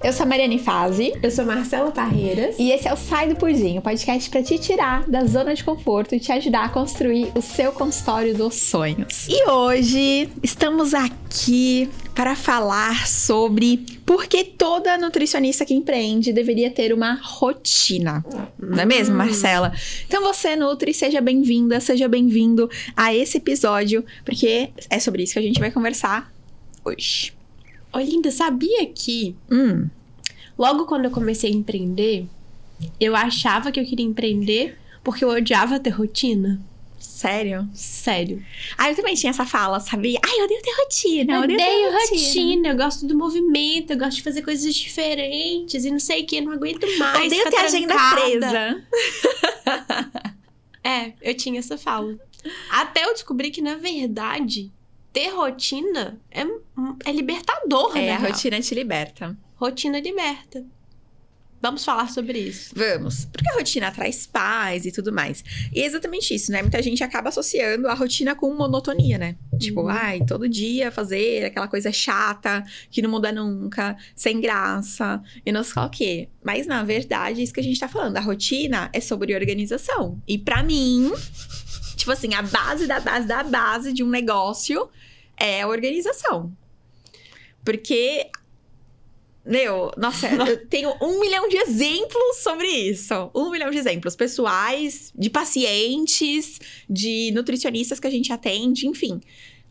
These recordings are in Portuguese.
Eu sou a Mariane Fazi. Eu sou Marcela Parreiras. E esse é o Sai do Pudim, o podcast para te tirar da zona de conforto e te ajudar a construir o seu consultório dos sonhos. E hoje estamos aqui para falar sobre por que toda nutricionista que empreende deveria ter uma rotina. Não é mesmo, Marcela? Então você, Nutri, seja bem-vinda, seja bem-vindo a esse episódio, porque é sobre isso que a gente vai conversar hoje. Ô, linda, sabia que logo quando eu comecei a empreender, eu achava que eu queria empreender porque eu odiava ter rotina? Sério? Sério. Eu também tinha essa fala, sabia? Eu odeio ter rotina. Eu odeio rotina, eu gosto do movimento, eu gosto de fazer coisas diferentes e não sei o que, não aguento mais. Odeio ter agenda presa. Eu tinha essa fala. Até eu descobri que, na verdade, ter rotina é libertador, né? A rotina te liberta. Rotina liberta. Vamos falar sobre isso. Vamos. Porque a rotina traz paz e tudo mais. E é exatamente isso, né? Muita gente acaba associando a rotina com monotonia, né? Tipo, todo dia fazer aquela coisa chata, que não muda nunca, sem graça, e não sei o quê. Mas, na verdade, é isso que a gente tá falando. A rotina é sobre organização. E pra mim, tipo assim, a base da base da base de um negócio é a organização. Porque... eu tenho 1 milhão de exemplos sobre isso. 1 milhão de exemplos pessoais, de pacientes, de nutricionistas que a gente atende, enfim.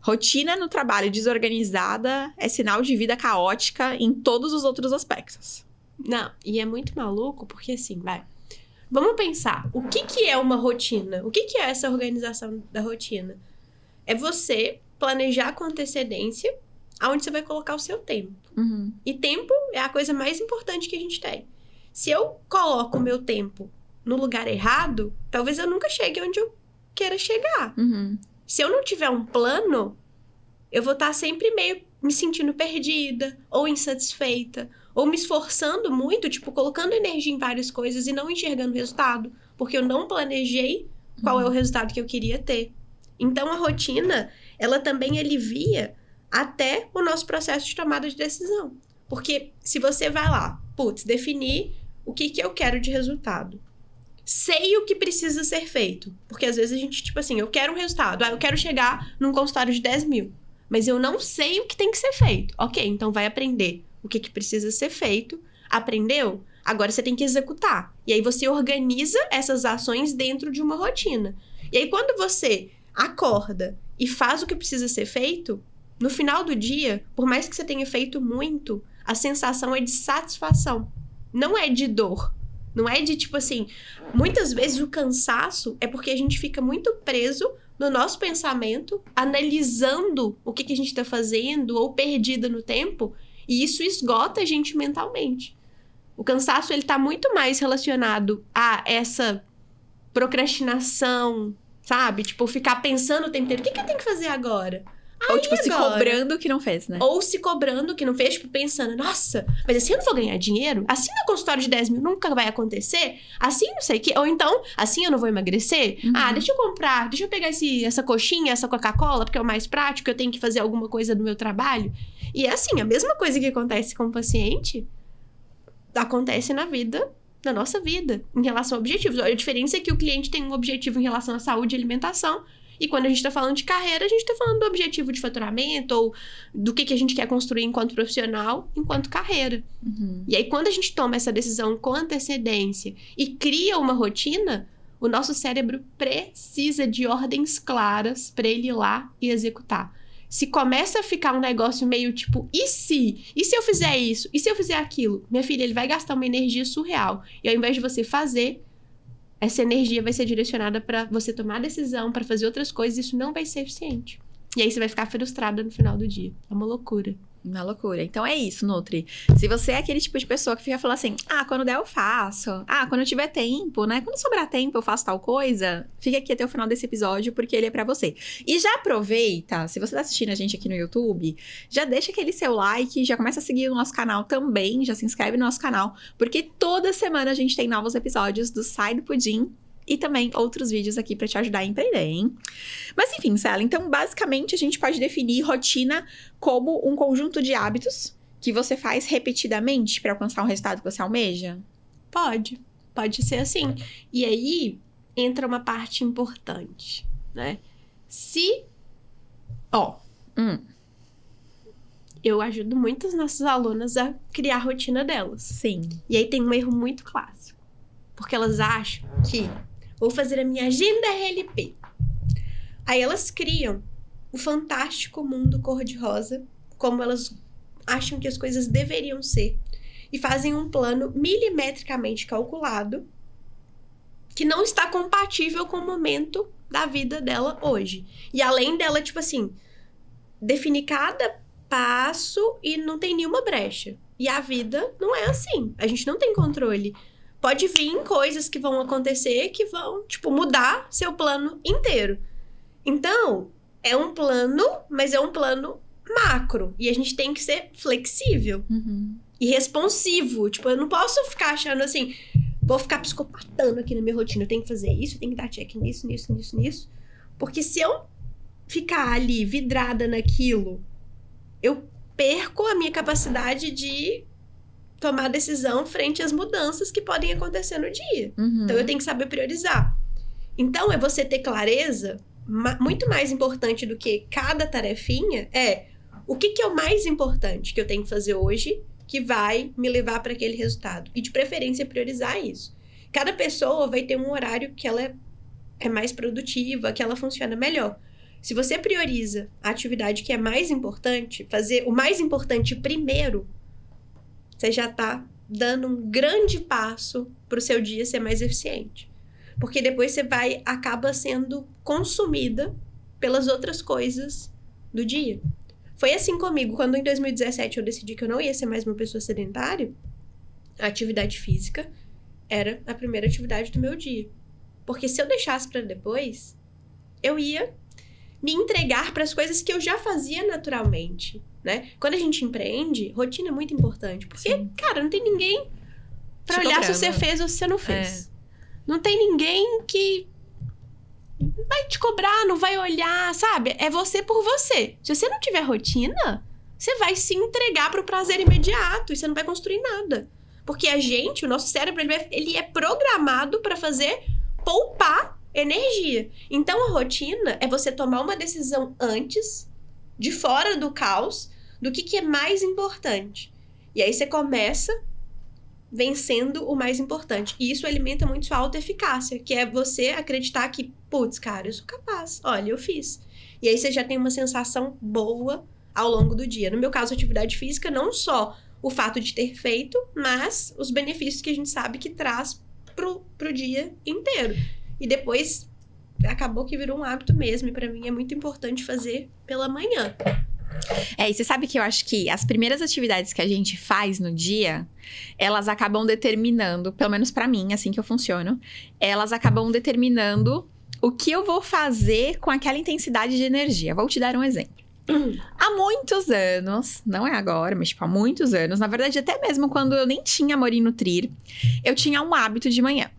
Rotina no trabalho desorganizada é sinal de vida caótica em todos os outros aspectos. Não, e é muito maluco porque assim, vamos pensar, o que é uma rotina? O que é essa organização da rotina? É você planejar com antecedência aonde você vai colocar o seu tempo. E tempo é a coisa mais importante que a gente tem. Se eu coloco o meu tempo no lugar errado, talvez eu nunca chegue onde eu queira chegar. Se eu não tiver um plano, eu vou estar sempre meio me sentindo perdida, ou insatisfeita, ou me esforçando muito, tipo, colocando energia em várias coisas e não enxergando o resultado, porque eu não planejei qual é o resultado que eu queria ter. Então, a rotina, ela também alivia até o nosso processo de tomada de decisão. Porque se você vai lá, definir o que eu quero de resultado. Sei o que precisa ser feito. Porque às vezes a gente, tipo assim, eu quero um resultado. Eu quero chegar num consultório de 10 mil. Mas eu não sei o que tem que ser feito. Ok, então vai aprender o que precisa ser feito. Aprendeu? Agora você tem que executar. E aí você organiza essas ações dentro de uma rotina. E aí quando você acorda e faz o que precisa ser feito, no final do dia, por mais que você tenha feito muito, a sensação é de satisfação. Não é de dor. Não é de, tipo assim... Muitas vezes o cansaço é porque a gente fica muito preso no nosso pensamento, analisando o que a gente tá fazendo, ou perdida no tempo, e isso esgota a gente mentalmente. O cansaço, ele tá muito mais relacionado a essa procrastinação, sabe? Tipo, ficar pensando o tempo inteiro, o que eu tenho que fazer agora? Ou, tipo, se cobrando que não fez, né? Ou se cobrando que não fez, tipo, pensando, nossa, mas assim eu não vou ganhar dinheiro? Assim no consultório de 10 mil nunca vai acontecer? Assim não sei o quê. Ou então, assim eu não vou emagrecer? Deixa eu pegar essa coxinha, essa Coca-Cola, porque é o mais prático, eu tenho que fazer alguma coisa do meu trabalho. E é assim, a mesma coisa que acontece com o paciente, acontece na nossa vida, em relação a objetivos. A diferença é que o cliente tem um objetivo em relação à saúde e alimentação. E quando a gente tá falando de carreira, a gente tá falando do objetivo de faturamento ou do que a gente quer construir enquanto profissional, enquanto carreira. E aí, quando a gente toma essa decisão com antecedência e cria uma rotina, o nosso cérebro precisa de ordens claras para ele ir lá e executar. Se começa a ficar um negócio meio tipo, e se eu fizer isso? E se eu fizer aquilo? Minha filha, ele vai gastar uma energia surreal. E ao invés de você fazer, essa energia vai ser direcionada para você tomar decisão, para fazer outras coisas, e isso não vai ser eficiente. E aí você vai ficar frustrada no final do dia. É uma loucura. Uma loucura. Então é isso, Nutri. Se você é aquele tipo de pessoa que fica falando assim, quando der eu faço. Quando eu tiver tempo, né? Quando sobrar tempo eu faço tal coisa. Fica aqui até o final desse episódio, porque ele é pra você. E já aproveita, se você tá assistindo a gente aqui no YouTube, já deixa aquele seu like, já começa a seguir o nosso canal também, já se inscreve no nosso canal, porque toda semana a gente tem novos episódios do Sai do Pudim. E também outros vídeos aqui pra te ajudar a empreender, hein? Mas enfim, Cela, então basicamente a gente pode definir rotina como um conjunto de hábitos que você faz repetidamente pra alcançar um resultado que você almeja? Pode ser assim. E aí, entra uma parte importante, né? Eu ajudo muitas nossas alunas a criar a rotina delas. Sim. E aí tem um erro muito clássico. Porque elas acham que vou fazer a minha agenda RLP. Aí elas criam o fantástico mundo cor-de-rosa, como elas acham que as coisas deveriam ser. E fazem um plano milimetricamente calculado que não está compatível com o momento da vida dela hoje. E além dela, tipo assim, definir cada passo e não tem nenhuma brecha. E a vida não é assim. A gente não tem controle. Pode vir coisas que vão acontecer que vão, tipo, mudar seu plano inteiro. Então, é um plano, mas é um plano macro. E a gente tem que ser flexível. E responsivo. Tipo, eu não posso ficar achando assim, vou ficar psicopatando aqui na minha rotina. Eu tenho que fazer isso, eu tenho que dar check nisso. Porque se eu ficar ali vidrada naquilo, eu perco a minha capacidade de tomar decisão frente às mudanças que podem acontecer no dia. Então, eu tenho que saber priorizar. Então, é você ter clareza, muito mais importante do que cada tarefinha, é o que é o mais importante que eu tenho que fazer hoje que vai me levar para aquele resultado. E, de preferência, priorizar isso. Cada pessoa vai ter um horário que ela é mais produtiva, que ela funciona melhor. Se você prioriza a atividade que é mais importante, fazer o mais importante primeiro, você já está dando um grande passo para o seu dia ser mais eficiente. Porque depois você acaba sendo consumida pelas outras coisas do dia. Foi assim comigo, quando em 2017 eu decidi que eu não ia ser mais uma pessoa sedentária, a atividade física era a primeira atividade do meu dia. Porque se eu deixasse para depois, eu ia me entregar para as coisas que eu já fazia naturalmente, né? Quando a gente empreende, rotina é muito importante. Porque, cara, não tem ninguém para olhar se você fez ou se você não fez. Não tem ninguém que vai te cobrar, não vai olhar, sabe? É você por você. Se você não tiver rotina, você vai se entregar pro prazer imediato e você não vai construir nada. Porque o nosso cérebro, ele é programado para poupar energia. Então, a rotina é você tomar uma decisão antes, de fora do caos, do que é mais importante. E aí você começa vencendo o mais importante. E isso alimenta muito sua autoeficácia, que é você acreditar que, putz, cara, eu sou capaz. Olha, eu fiz. E aí você já tem uma sensação boa ao longo do dia. No meu caso, atividade física, não só o fato de ter feito, mas os benefícios que a gente sabe que traz pro dia inteiro. E depois, acabou que virou um hábito mesmo. E pra mim é muito importante fazer pela manhã. E você sabe que eu acho que as primeiras atividades que a gente faz no dia, elas acabam determinando, pelo menos pra mim, assim que eu funciono, elas acabam determinando o que eu vou fazer com aquela intensidade de energia. Vou te dar um exemplo. Há muitos anos, não é agora, mas tipo, há muitos anos, na verdade até mesmo quando eu nem tinha Amor em Nutrir, eu tinha um hábito de manhã.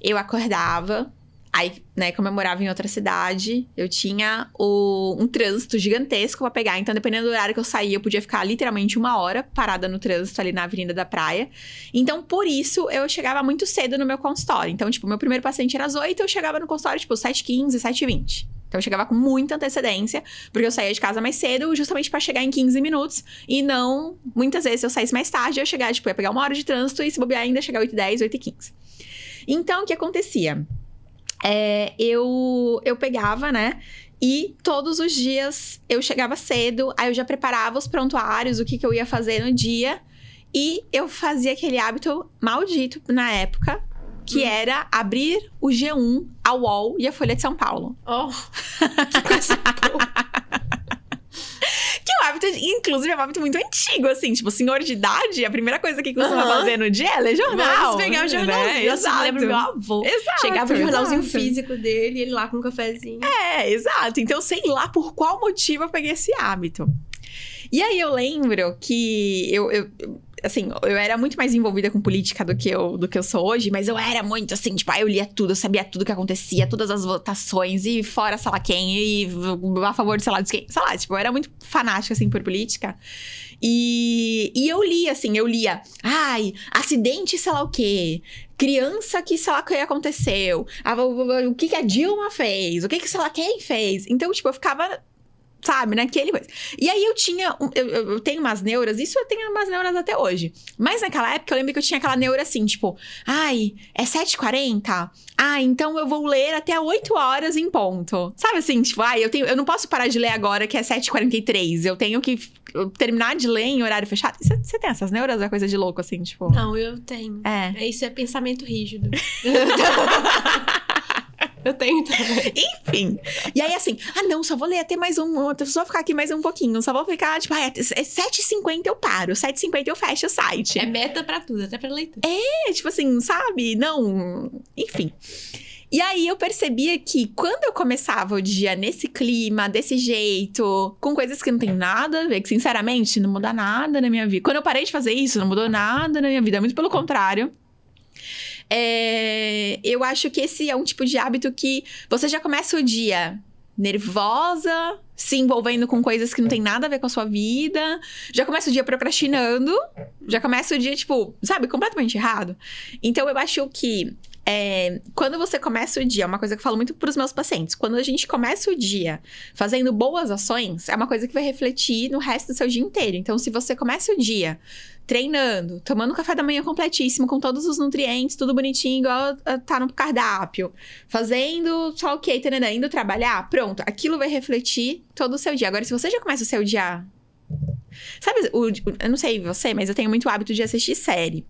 Eu acordava, aí, né, como eu morava em outra cidade, eu tinha um trânsito gigantesco pra pegar. Então, dependendo do horário que eu saía, eu podia ficar literalmente 1 hora parada no trânsito ali na Avenida da Praia. Então, por isso, eu chegava muito cedo no meu consultório. Então, tipo, meu primeiro paciente era às 8, eu chegava no consultório, tipo, 7h15, 7h20. Então, eu chegava com muita antecedência, porque eu saía de casa mais cedo, justamente pra chegar em 15 minutos. E não, muitas vezes, se eu saísse mais tarde, eu chegava, tipo, ia pegar 1 hora de trânsito e se bobear ainda, chegar 8h10, 8h15. Então, o que acontecia? Eu pegava, né? E todos os dias eu chegava cedo, aí eu já preparava os prontuários, o que eu ia fazer no dia. E eu fazia aquele hábito maldito na época, que era abrir o G1, a UOL e a Folha de São Paulo. Oh, que coisa boa. Que é um hábito, inclusive, é um hábito muito antigo, assim. Tipo, senhor de idade, a primeira coisa que costuma fazer no dia é ler jornal. Vamos pegar o jornalzinho. Né? Eu lembro do meu avô. Exato, chegava o jornalzinho físico dele, ele lá com um cafezinho. Exato. Então, sei lá por qual motivo eu peguei esse hábito. E aí, eu lembro que assim, eu era muito mais envolvida com política do que eu sou hoje, mas eu era muito assim, tipo, eu lia tudo, eu sabia tudo que acontecia, todas as votações, e fora sei lá quem, e a favor de sei lá de quem, sei lá, tipo, eu era muito fanática, assim, por política. E eu lia, acidente, sei lá o quê, criança que sei lá o que aconteceu, o que a Dilma fez, o que sei lá quem fez. Então, tipo, eu ficava, sabe, naquele coisa. E aí eu tenho umas neuras, isso eu tenho umas neuras até hoje. Mas naquela época eu lembro que eu tinha aquela neura assim, tipo, é 7h40? Então eu vou ler até 8 horas em ponto. Sabe assim, tipo, eu não posso parar de ler agora que é 7h43. Eu tenho que terminar de ler em horário fechado. Você tem essas neuras ou é coisa de louco, assim, tipo? Não, eu tenho. Isso é pensamento rígido. Eu tenho também. Enfim. E aí, assim, não, só vou ler até mais só vou ficar aqui mais um pouquinho. Só vou ficar, tipo, é 7h50 eu paro. 7h50 eu fecho o site. É meta pra tudo, até pra leitura. Tipo assim, sabe? Não... Enfim. E aí, eu percebia que quando eu começava o dia nesse clima, desse jeito, com coisas que não tem nada a ver, que sinceramente não muda nada na minha vida. Quando eu parei de fazer isso, não mudou nada na minha vida. Muito pelo contrário. Eu acho que esse é um tipo de hábito que você já começa o dia nervosa, se envolvendo com coisas que não tem nada a ver com a sua vida, já começa o dia procrastinando, já começa o dia, tipo, sabe, completamente errado. Então eu acho que quando você começa o dia, é uma coisa que eu falo muito pros meus pacientes, quando a gente começa o dia fazendo boas ações, é uma coisa que vai refletir no resto do seu dia inteiro. Então, se você começa o dia treinando, tomando café da manhã completíssimo, com todos os nutrientes, tudo bonitinho, igual tá no cardápio, fazendo só ok, indo trabalhar, pronto, aquilo vai refletir todo o seu dia. Agora, se você já começa o seu dia... Sabe, eu não sei você, mas eu tenho muito hábito de assistir série.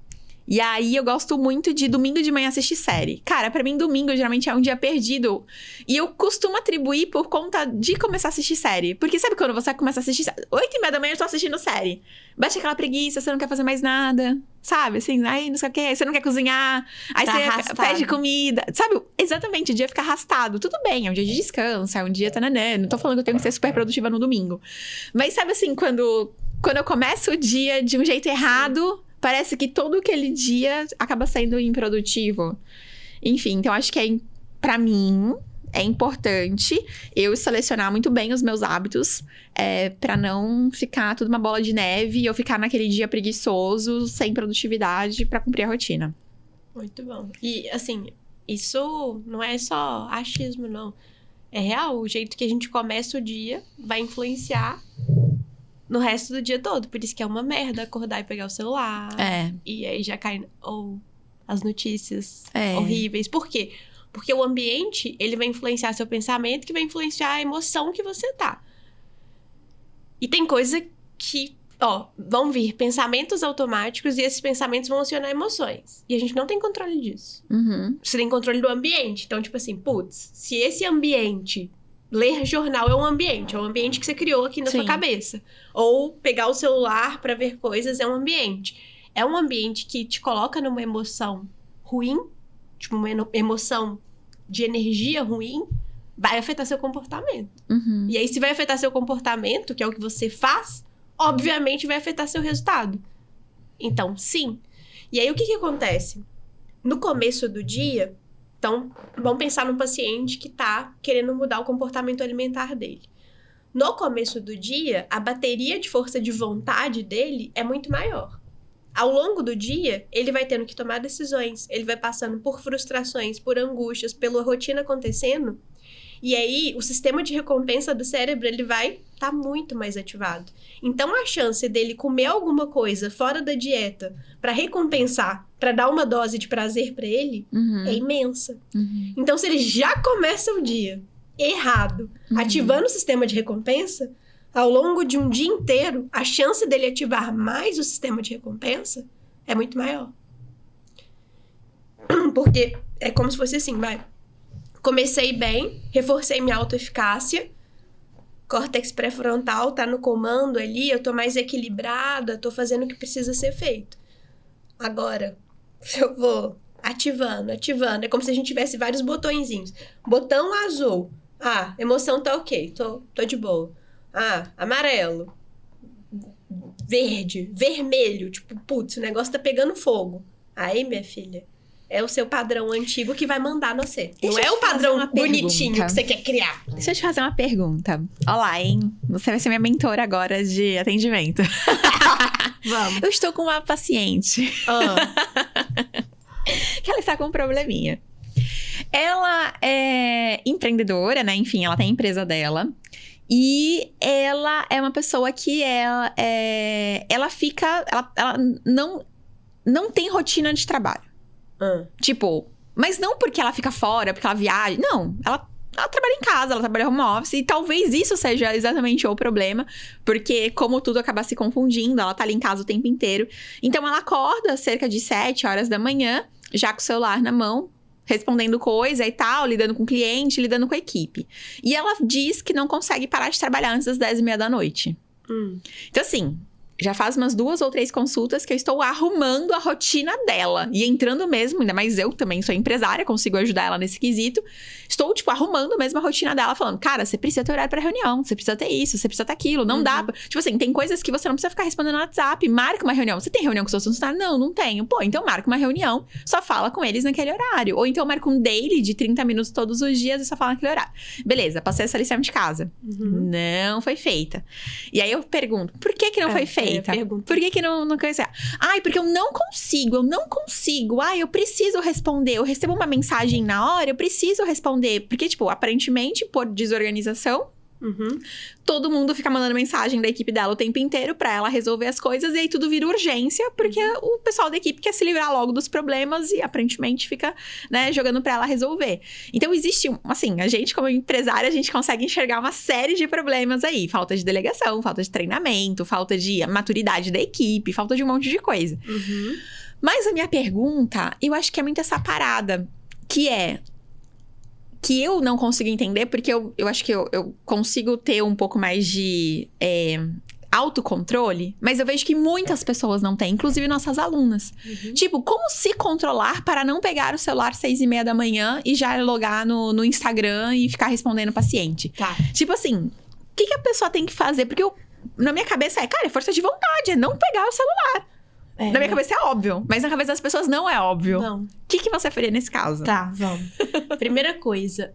E aí, eu gosto muito de domingo de manhã assistir série. Cara, pra mim, domingo geralmente é um dia perdido. E eu costumo atribuir por conta de começar a assistir série. Porque sabe quando você começa a assistir... 8h30 da manhã eu tô assistindo série. Bate aquela preguiça, você não quer fazer mais nada. Sabe, assim, não sei o quê. Você não quer cozinhar. Aí você arrastado. pede comida. Sabe, exatamente, o dia fica arrastado. Tudo bem, é um dia de descanso, é um dia... Não tô falando que eu tenho que ser super produtiva no domingo. Mas sabe assim, quando eu começo o dia de um jeito errado... Parece que todo aquele dia acaba sendo improdutivo. Enfim, então acho que pra mim, é importante eu selecionar muito bem os meus hábitos pra não ficar tudo uma bola de neve e eu ficar naquele dia preguiçoso, sem produtividade pra cumprir a rotina. Muito bom. E, assim, isso não é só achismo, não. É real. O jeito que a gente começa o dia vai influenciar no resto do dia todo. Por isso que é uma merda acordar e pegar o celular. E aí já cai as notícias horríveis. Por quê? Porque o ambiente, ele vai influenciar seu pensamento, que vai influenciar a emoção que você tá. E tem coisa que, vão vir pensamentos automáticos e esses pensamentos vão acionar emoções. E a gente não tem controle disso. Uhum. Você tem controle do ambiente. Então, tipo assim, se esse ambiente... Ler jornal é um ambiente que você criou aqui na sua cabeça. Ou pegar o celular pra ver coisas é um ambiente. É um ambiente que te coloca numa emoção ruim, tipo uma emoção de energia ruim, vai afetar seu comportamento. Uhum. E aí, se vai afetar seu comportamento, que é o que você faz, obviamente vai afetar seu resultado. Então, sim. E aí, o que acontece? No começo do dia... Então, vamos pensar num paciente que tá querendo mudar o comportamento alimentar dele. No começo do dia, a bateria de força de vontade dele é muito maior. Ao longo do dia, ele vai tendo que tomar decisões, ele vai passando por frustrações, por angústias, pela rotina acontecendo. E aí, o sistema de recompensa do cérebro, ele vai estar muito mais ativado. Então, a chance dele comer alguma coisa fora da dieta para recompensar, para dar uma dose de prazer para ele, é imensa. Uhum. Então, se ele já começa o dia errado, ativando o sistema de recompensa, ao longo de um dia inteiro, a chance dele ativar mais o sistema de recompensa é muito maior. Porque é como se fosse assim, comecei bem, reforcei minha autoeficácia, córtex pré-frontal tá no comando ali, eu tô mais equilibrada, tô fazendo o que precisa ser feito. Agora, se eu vou ativando, é como se a gente tivesse vários botõezinhos. Botão azul, emoção tá ok, tô de boa. Amarelo, verde, vermelho, tipo, putz, o negócio tá pegando fogo. Aí, minha filha, é o seu padrão antigo que vai mandar no você. Não é o padrão bonitinho que você quer criar. Deixa eu te fazer uma pergunta. Olá, hein? Você vai ser minha mentora agora de atendimento. Vamos. Eu estou com uma paciente. Que ela está com um probleminha. Ela é empreendedora, né? Enfim, ela tem a empresa dela. E ela é uma pessoa que ela fica... Ela não tem rotina de trabalho. Tipo, mas não porque ela fica fora, porque ela viaja. Não, ela trabalha em casa, ela trabalha home office. E talvez isso seja exatamente o problema. Porque como tudo acaba se confundindo, ela tá ali em casa o tempo inteiro. Então ela acorda cerca de 7 horas da manhã, já com o celular na mão, respondendo coisa e tal, lidando com o cliente, lidando com a equipe. E ela diz que não consegue parar de trabalhar antes das 10h30 da noite. Então assim... Já faz umas 2 ou 3 consultas que eu estou arrumando a rotina dela. E entrando mesmo, ainda mais eu também sou empresária, consigo ajudar ela nesse quesito. Estou, tipo, arrumando mesmo a rotina dela, falando, cara, você precisa ter horário pra reunião, você precisa ter isso, você precisa ter aquilo, não dá pra... Tipo assim, tem coisas que você não precisa ficar respondendo no WhatsApp, marca uma reunião. Você tem reunião com seus funcionários? Não tenho. Pô, então marca uma reunião, só fala com eles naquele horário. Ou então marca um daily de 30 minutos todos os dias e só fala naquele horário. Beleza, passei essa lição de casa. Não foi feita. E aí eu pergunto, por que não foi feita? Por que não conhece? Ai, porque eu não consigo. Ai, eu preciso responder. Eu recebo uma mensagem na hora, eu preciso responder. Porque, tipo, aparentemente, por desorganização, todo mundo fica mandando mensagem da equipe dela o tempo inteiro pra ela resolver as coisas. E aí tudo vira urgência, porque o pessoal da equipe quer se livrar logo dos problemas e aparentemente fica, né, jogando pra ela resolver. Então existe, assim, a gente como empresária, a gente consegue enxergar uma série de problemas aí. Falta de delegação, falta de treinamento, falta de maturidade da equipe, falta de um monte de coisa. Mas a minha pergunta, eu acho que é muito essa parada, que eu não consigo entender, porque eu acho que eu consigo ter um pouco mais de autocontrole, mas eu vejo que muitas pessoas não têm, inclusive nossas alunas. Tipo, como se controlar para não pegar o celular 6h30 da manhã e já logar no Instagram e ficar respondendo o paciente? Tá. Tipo assim, o que a pessoa tem que fazer? Porque na minha cabeça cara, é força de vontade, é não pegar o celular. Na minha cabeça é óbvio, mas na cabeça das pessoas não é óbvio. Não. O que você faria nesse caso? Tá, vamos. Primeira coisa,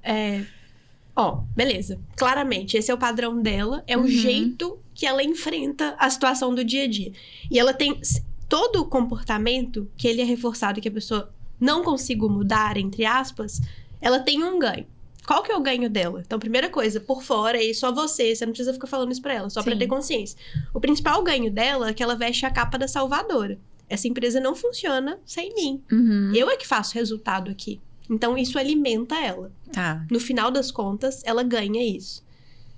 beleza. Claramente, esse é o padrão dela, é o jeito que ela enfrenta a situação do dia a dia. E ela tem todo o comportamento que ele é reforçado, que a pessoa não consigo mudar, entre aspas, ela tem um ganho. Qual que é o ganho dela? Então, primeira coisa, por fora, aí só você não precisa ficar falando isso pra ela, só pra ter consciência. O principal ganho dela é que ela veste a capa da salvadora. Essa empresa não funciona sem mim. Eu é que faço resultado aqui. Então, isso alimenta ela. Tá. No final das contas, ela ganha isso.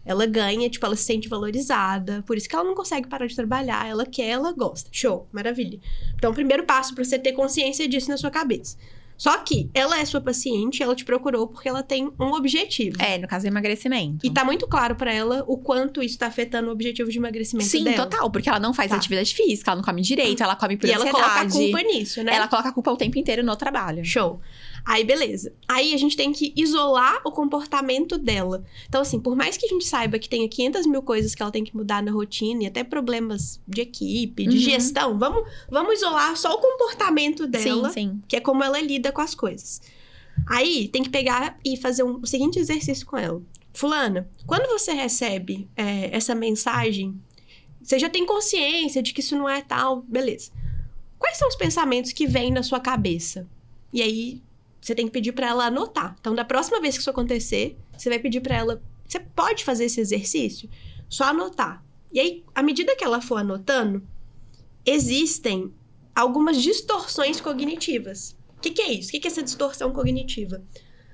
Ela ganha, tipo, ela se sente valorizada. Por isso que ela não consegue parar de trabalhar. Ela quer, ela gosta. Show, maravilha. Então, o primeiro passo pra você ter consciência disso na sua cabeça. Só que ela é sua paciente, ela te procurou porque ela tem um objetivo. No caso, emagrecimento. E tá muito claro pra ela o quanto isso tá afetando o objetivo de emagrecimento dela. Sim, total. Porque ela não faz atividade física, ela não come direito, ela come por e ansiedade. ela coloca a culpa nisso, né? Ela coloca a culpa o tempo inteiro no trabalho. Show. Aí, beleza. Aí, a gente tem que isolar o comportamento dela. Então, assim, por mais que a gente saiba que tenha 500 mil coisas que ela tem que mudar na rotina e até problemas de equipe, de gestão, vamos isolar só o comportamento dela, sim. Que é como ela lida com as coisas. Aí, tem que pegar e fazer o seguinte exercício com ela. Fulana, quando você recebe essa mensagem, você já tem consciência de que isso não é tal, beleza. Quais são os pensamentos que vêm na sua cabeça? E aí, você tem que pedir pra ela anotar. Então, da próxima vez que isso acontecer, você vai pedir pra ela... Você pode fazer esse exercício? Só anotar. E aí, à medida que ela for anotando, existem algumas distorções cognitivas. O que é isso? O que é essa distorção cognitiva?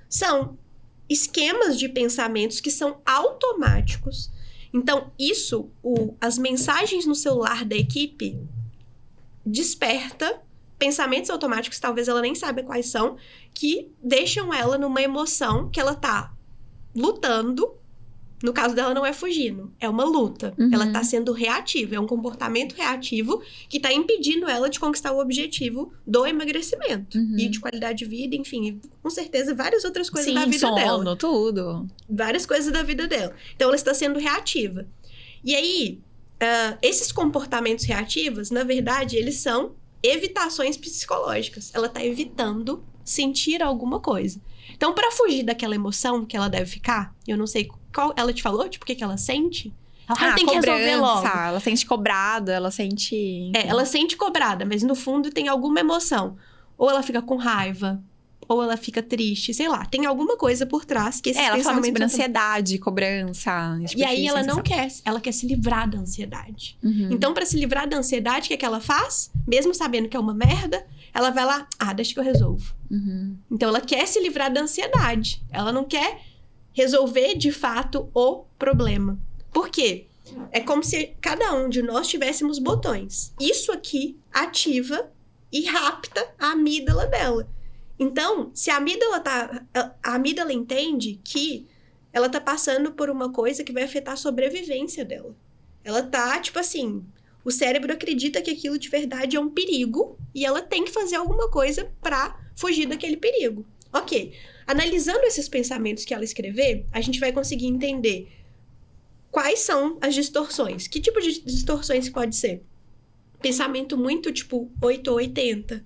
São esquemas de pensamentos que são automáticos. Então, as mensagens no celular da equipe desperta pensamentos automáticos, talvez ela nem saiba quais são, que deixam ela numa emoção que ela tá lutando. No caso dela, não é fugindo, é uma luta. Ela tá sendo reativa, é um comportamento reativo que tá impedindo ela de conquistar o objetivo do emagrecimento. E de qualidade de vida, enfim, com certeza várias outras coisas da vida dela. Sono, tudo. Várias coisas da vida dela. Então, ela está sendo reativa. E aí, esses comportamentos reativos, na verdade, eles são evitações psicológicas. Ela tá evitando sentir alguma coisa. Então, para fugir daquela emoção que ela deve ficar, eu não sei qual ela te falou, tipo, o que ela sente? Ela tem que resolver logo. Ela sente cobrada, ela sente... ela sente cobrada, mas no fundo tem alguma emoção. Ou ela fica com raiva, ou ela fica triste, sei lá. Tem alguma coisa por trás que esses ela fala pensamentos... sobre ansiedade, cobrança... E aí ela não quer, ela quer se livrar da ansiedade. Então, pra se livrar da ansiedade, o que é que ela faz? Mesmo sabendo que é uma merda, ela vai lá, deixa que eu resolvo. Então, ela quer se livrar da ansiedade. Ela não quer resolver, de fato, o problema. Por quê? É como se cada um de nós tivéssemos botões. Isso aqui ativa e rapta a amígdala dela. Então, se a amígdala entende que ela tá passando por uma coisa que vai afetar a sobrevivência dela. Ela tá, tipo assim, o cérebro acredita que aquilo de verdade é um perigo e ela tem que fazer alguma coisa pra fugir daquele perigo. Ok. Analisando esses pensamentos que ela escrever, a gente vai conseguir entender quais são as distorções. Que tipo de distorções pode ser? Pensamento muito, tipo, 8 ou 80.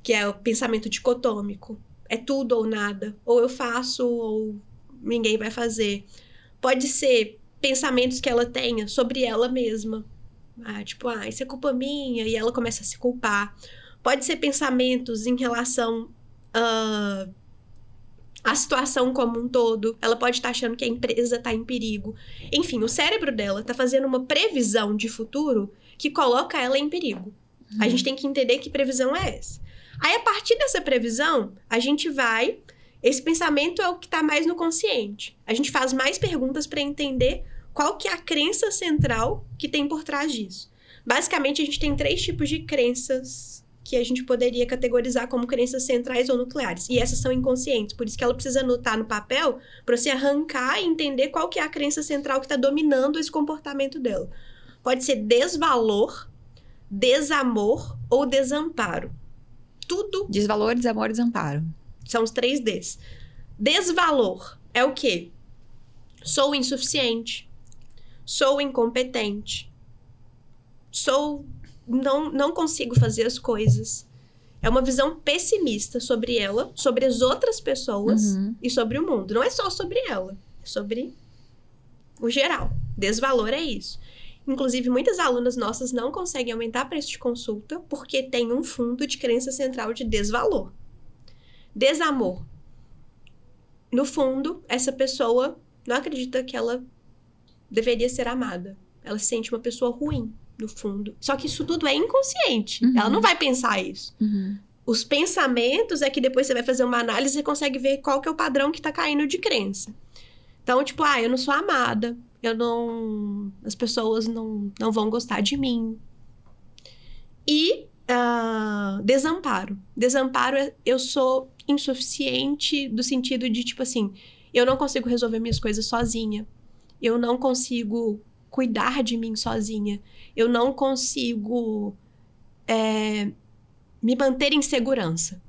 Que é o pensamento dicotômico. É tudo ou nada. Ou eu faço ou ninguém vai fazer. Pode ser pensamentos que ela tenha sobre ela mesma. Tipo, isso é culpa minha. E ela começa a se culpar. Pode ser pensamentos em relação à situação como um todo. Ela pode estar achando que a empresa está em perigo. Enfim, o cérebro dela está fazendo uma previsão de futuro que coloca ela em perigo. A gente tem que entender que previsão é essa. Aí, a partir dessa previsão, a gente vai... Esse pensamento é o que está mais no consciente. A gente faz mais perguntas para entender qual que é a crença central que tem por trás disso. Basicamente, a gente tem 3 tipos de crenças que a gente poderia categorizar como crenças centrais ou nucleares. E essas são inconscientes. Por isso que ela precisa anotar no papel para você arrancar e entender qual que é a crença central que está dominando esse comportamento dela. Pode ser desvalor, desamor ou desamparo. Tudo... Desvalor, desamor, desamparo. São os 3 Ds. Desvalor é o quê? Sou insuficiente. Sou incompetente. Não consigo fazer as coisas. É uma visão pessimista sobre ela, sobre as outras pessoas e sobre o mundo. Não é só sobre ela, é sobre o geral. Desvalor é isso. Inclusive, muitas alunas nossas não conseguem aumentar preço de consulta porque tem um fundo de crença central de desvalor. Desamor. No fundo, essa pessoa não acredita que ela deveria ser amada. Ela se sente uma pessoa ruim, no fundo. Só que isso tudo é inconsciente. Ela não vai pensar isso. Os pensamentos é que depois você vai fazer uma análise e consegue ver qual que é o padrão que tá caindo de crença. Então, tipo, eu não sou amada. As pessoas não vão gostar de mim. E desamparo. Desamparo é eu sou insuficiente do sentido de, tipo assim, eu não consigo resolver minhas coisas sozinha. Eu não consigo cuidar de mim sozinha. Eu não consigo me manter em segurança.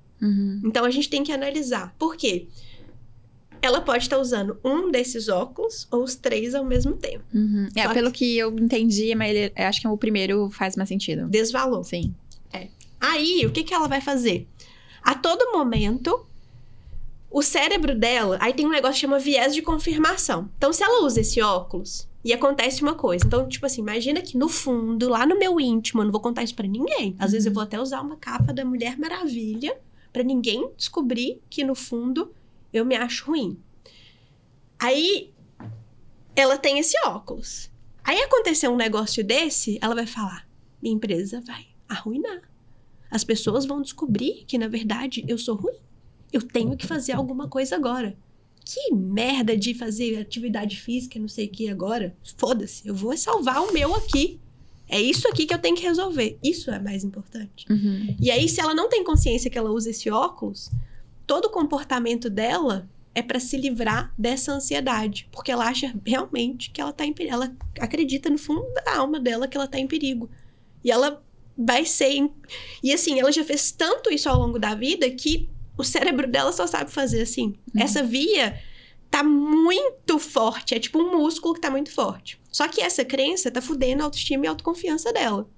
Então, a gente tem que analisar. Por quê? Ela pode estar usando um desses óculos ou os 3 ao mesmo tempo. Pelo que eu entendi, mas acho que o primeiro faz mais sentido. Desvalor. Sim. Aí, o que ela vai fazer? A todo momento, o cérebro dela... Aí tem um negócio que chama viés de confirmação. Então, se ela usa esse óculos e acontece uma coisa... Então, tipo assim, imagina que no fundo, lá no meu íntimo, eu não vou contar isso pra ninguém. Às vezes eu vou até usar uma capa da Mulher Maravilha pra ninguém descobrir que, no fundo, eu me acho ruim. Aí, ela tem esse óculos. Aí, acontecer um negócio desse, ela vai falar... Minha empresa vai arruinar. As pessoas vão descobrir que, na verdade, eu sou ruim. Eu tenho que fazer alguma coisa agora. Que merda de fazer atividade física, não sei o que agora. Foda-se, eu vou salvar o meu aqui. É isso aqui que eu tenho que resolver. Isso é mais importante. E aí, se ela não tem consciência que ela usa esse óculos, todo o comportamento dela é para se livrar dessa ansiedade. Porque ela acha realmente que ela tá em perigo. Ela acredita no fundo da alma dela que ela tá em perigo. E ela vai ser... E assim, ela já fez tanto isso ao longo da vida que o cérebro dela só sabe fazer assim. Essa via tá muito forte. É tipo um músculo que tá muito forte. Só que essa crença tá fudendo a autoestima e a autoconfiança dela.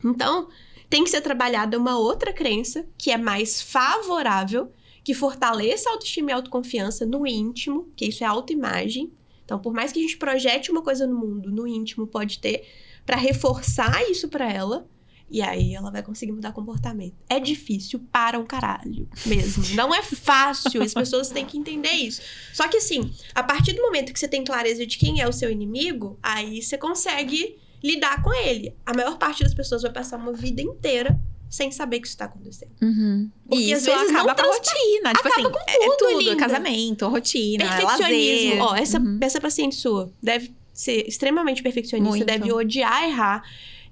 Então, tem que ser trabalhada uma outra crença que é mais favorável, que fortaleça a autoestima e a autoconfiança no íntimo, que isso é autoimagem. Então, por mais que a gente projete uma coisa no mundo, no íntimo pode ter, pra reforçar isso pra ela, e aí ela vai conseguir mudar comportamento. É difícil para um caralho, mesmo. Não é fácil, as pessoas têm que entender isso. Só que assim, a partir do momento que você tem clareza de quem é o seu inimigo, aí você consegue lidar com ele. A maior parte das pessoas vai passar uma vida inteira sem saber que isso tá acontecendo. Porque e isso acaba com a rotina. Tipo assim, com tudo, é tudo. linda. Casamento, rotina, perfeccionismo. lazer. Ó, essa paciente sua deve ser extremamente perfeccionista. Muito. Deve odiar errar.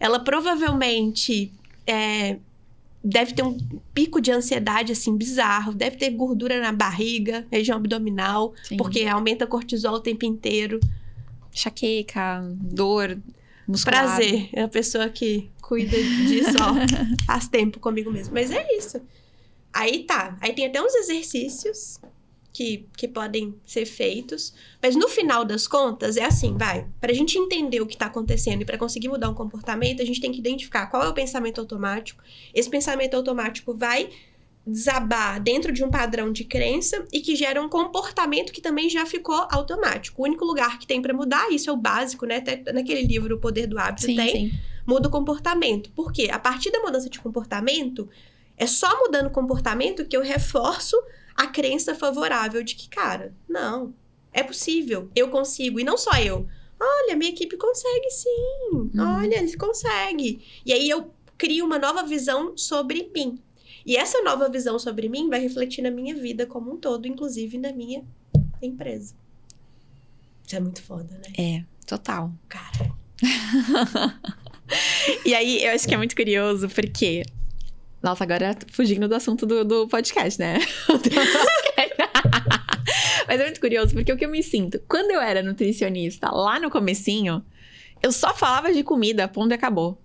Ela provavelmente deve ter um pico de ansiedade, assim, bizarro. Deve ter gordura na barriga, região abdominal. Sim. Porque aumenta cortisol o tempo inteiro. Enxaqueca, dor muscular. Prazer. É a pessoa que cuida disso, ó, faz tempo comigo mesmo. Mas é isso. Aí tá. Aí tem até uns exercícios que podem ser feitos. Mas no final das contas, é assim, pra gente entender o que tá acontecendo e pra conseguir mudar um comportamento, a gente tem que identificar qual é o pensamento automático. Esse pensamento automático vai desabar dentro de um padrão de crença e que gera um comportamento que também já ficou automático. O único lugar que tem pra mudar, isso é o básico, né? Até naquele livro O Poder do Hábito Sim. Muda o comportamento. Por quê? A partir da mudança de comportamento, é só mudando o comportamento que eu reforço a crença favorável de que, cara, não, é possível, eu consigo. E não só eu. Olha, minha equipe consegue sim. Olha, eles conseguem. E aí eu crio uma nova visão sobre mim. E essa nova visão sobre mim vai refletir na minha vida como um todo, inclusive na minha empresa. Isso é muito foda, né? É, total. Cara. E aí, eu acho que é muito curioso, porque... Nossa, agora fugindo do assunto do podcast, né? Mas é muito curioso, porque o que eu me sinto... Quando eu era nutricionista, lá no comecinho, eu só falava de comida, ponto e acabou.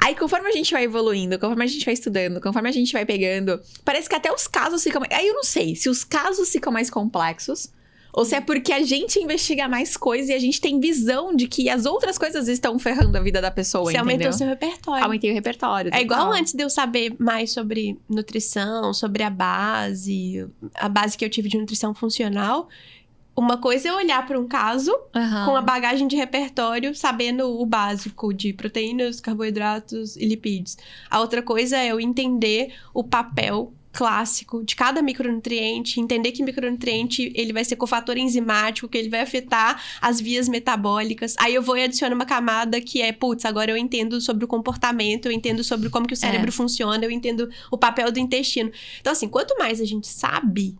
Aí, conforme a gente vai evoluindo, conforme a gente vai estudando, conforme a gente vai pegando... Parece que até os casos ficam... Aí eu não sei se os casos ficam mais complexos... Ou se é porque a gente investiga mais coisas e a gente tem visão de que as outras coisas estão ferrando a vida da pessoa, Você entendeu? aumentou seu repertório. Aumentei o repertório. É igual antes de eu saber mais sobre nutrição, sobre a base que eu tive de nutrição funcional. Uma coisa é olhar para um caso com a bagagem de repertório, sabendo o básico de proteínas, carboidratos e lipídios. A outra coisa é eu entender o papel clássico de cada micronutriente, entender que micronutriente ele vai ser cofator enzimático, que ele vai afetar as vias metabólicas. Aí eu vou e adiciono uma camada que é, agora eu entendo sobre o comportamento, eu entendo sobre como que o cérebro funciona, eu entendo o papel do intestino. Então, assim, quanto mais a gente sabe,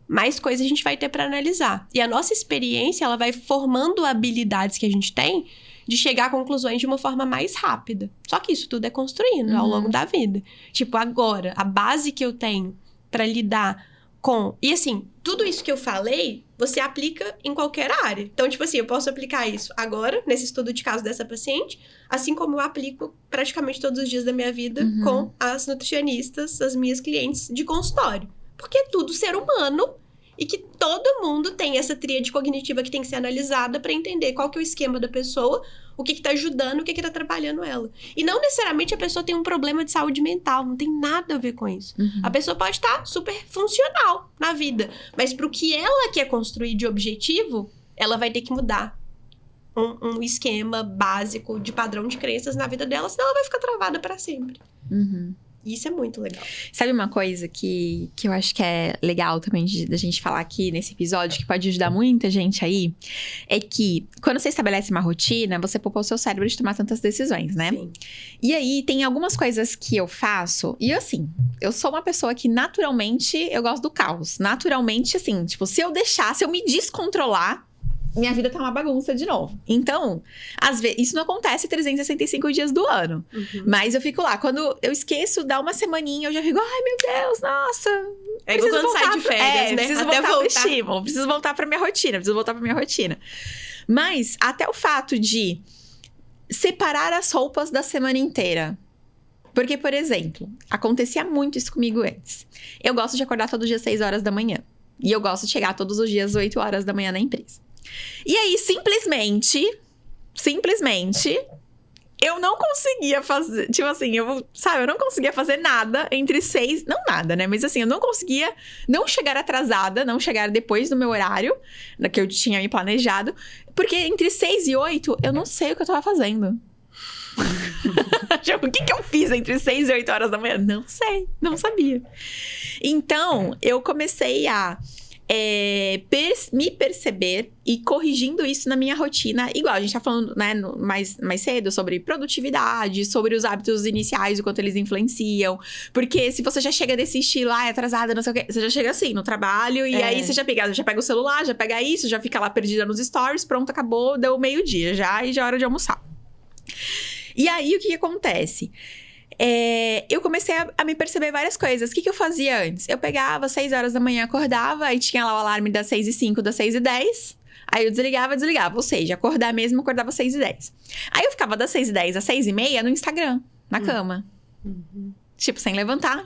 mais coisas a gente vai ter para analisar. E a nossa experiência, ela vai formando habilidades que a gente tem de chegar a conclusões de uma forma mais rápida. Só que isso tudo é construindo ao longo da vida. Tipo, agora, a base que eu tenho para lidar com... E assim, tudo isso que eu falei, você aplica em qualquer área. Então, tipo assim, eu posso aplicar isso agora, nesse estudo de caso dessa paciente, assim como eu aplico praticamente todos os dias da minha vida com as nutricionistas, as minhas clientes de consultório. Porque é tudo ser humano e que todo mundo tem essa tríade cognitiva que tem que ser analisada para entender qual que é o esquema da pessoa, o que tá ajudando, o que tá atrapalhando ela. E não necessariamente a pessoa tem um problema de saúde mental, não tem nada a ver com isso. A pessoa pode estar super funcional na vida, mas pro que ela quer construir de objetivo, ela vai ter que mudar um esquema básico de padrão de crenças na vida dela, senão ela vai ficar travada para sempre. Isso é muito legal. Sabe uma coisa que eu acho que é legal também da gente falar aqui nesse episódio, que pode ajudar muita gente aí? É que quando você estabelece uma rotina, você poupa o seu cérebro de tomar tantas decisões, né? Sim. E aí, tem algumas coisas que eu faço. E assim, eu sou uma pessoa que naturalmente, eu gosto do caos. Naturalmente, assim, tipo, se eu me descontrolar, minha vida tá uma bagunça de novo. Então, às vezes, isso não acontece 365 dias do ano. Mas eu fico lá. Quando eu esqueço, dá uma semaninha, eu já fico, ai meu Deus, nossa. É igual quando sai de férias, né? Preciso até voltar pro estímulo, preciso voltar pra minha rotina. Mas, até o fato de separar as roupas da semana inteira. Porque, por exemplo, acontecia muito isso comigo antes. Eu gosto de acordar todo dia às 6 horas da manhã. E eu gosto de chegar todos os dias às 8 horas da manhã na empresa. E aí, simplesmente, eu não conseguia fazer, tipo assim, eu não conseguia fazer nada entre 6, não nada, né? Mas assim, eu não conseguia não chegar atrasada, não chegar depois do meu horário, que eu tinha me planejado, porque entre 6 e 8, eu não sei o que eu tava fazendo. Tipo, o que eu fiz entre 6 e 8 horas da manhã? Não sei, não sabia. Então, eu comecei a me perceber e corrigindo isso na minha rotina. Igual, a gente tá falando, né, mais cedo sobre produtividade, sobre os hábitos iniciais, o quanto eles influenciam. Porque se você já chega desse estilo, atrasada, não sei o quê, você já chega assim, no trabalho, e aí você já pega o celular, já pega isso, já fica lá perdida nos stories, pronto, acabou, deu meio-dia já, e já é hora de almoçar. E aí, o que acontece? Eu comecei a me perceber várias coisas. O que eu fazia antes? Eu pegava 6 horas da manhã, acordava, aí tinha lá o alarme das 6h05, das 6h10. Aí eu desligava. Ou seja, acordar mesmo, acordava às 6h10. Aí eu ficava das 6h10 às 6h30 no Instagram, na cama. Tipo, sem levantar.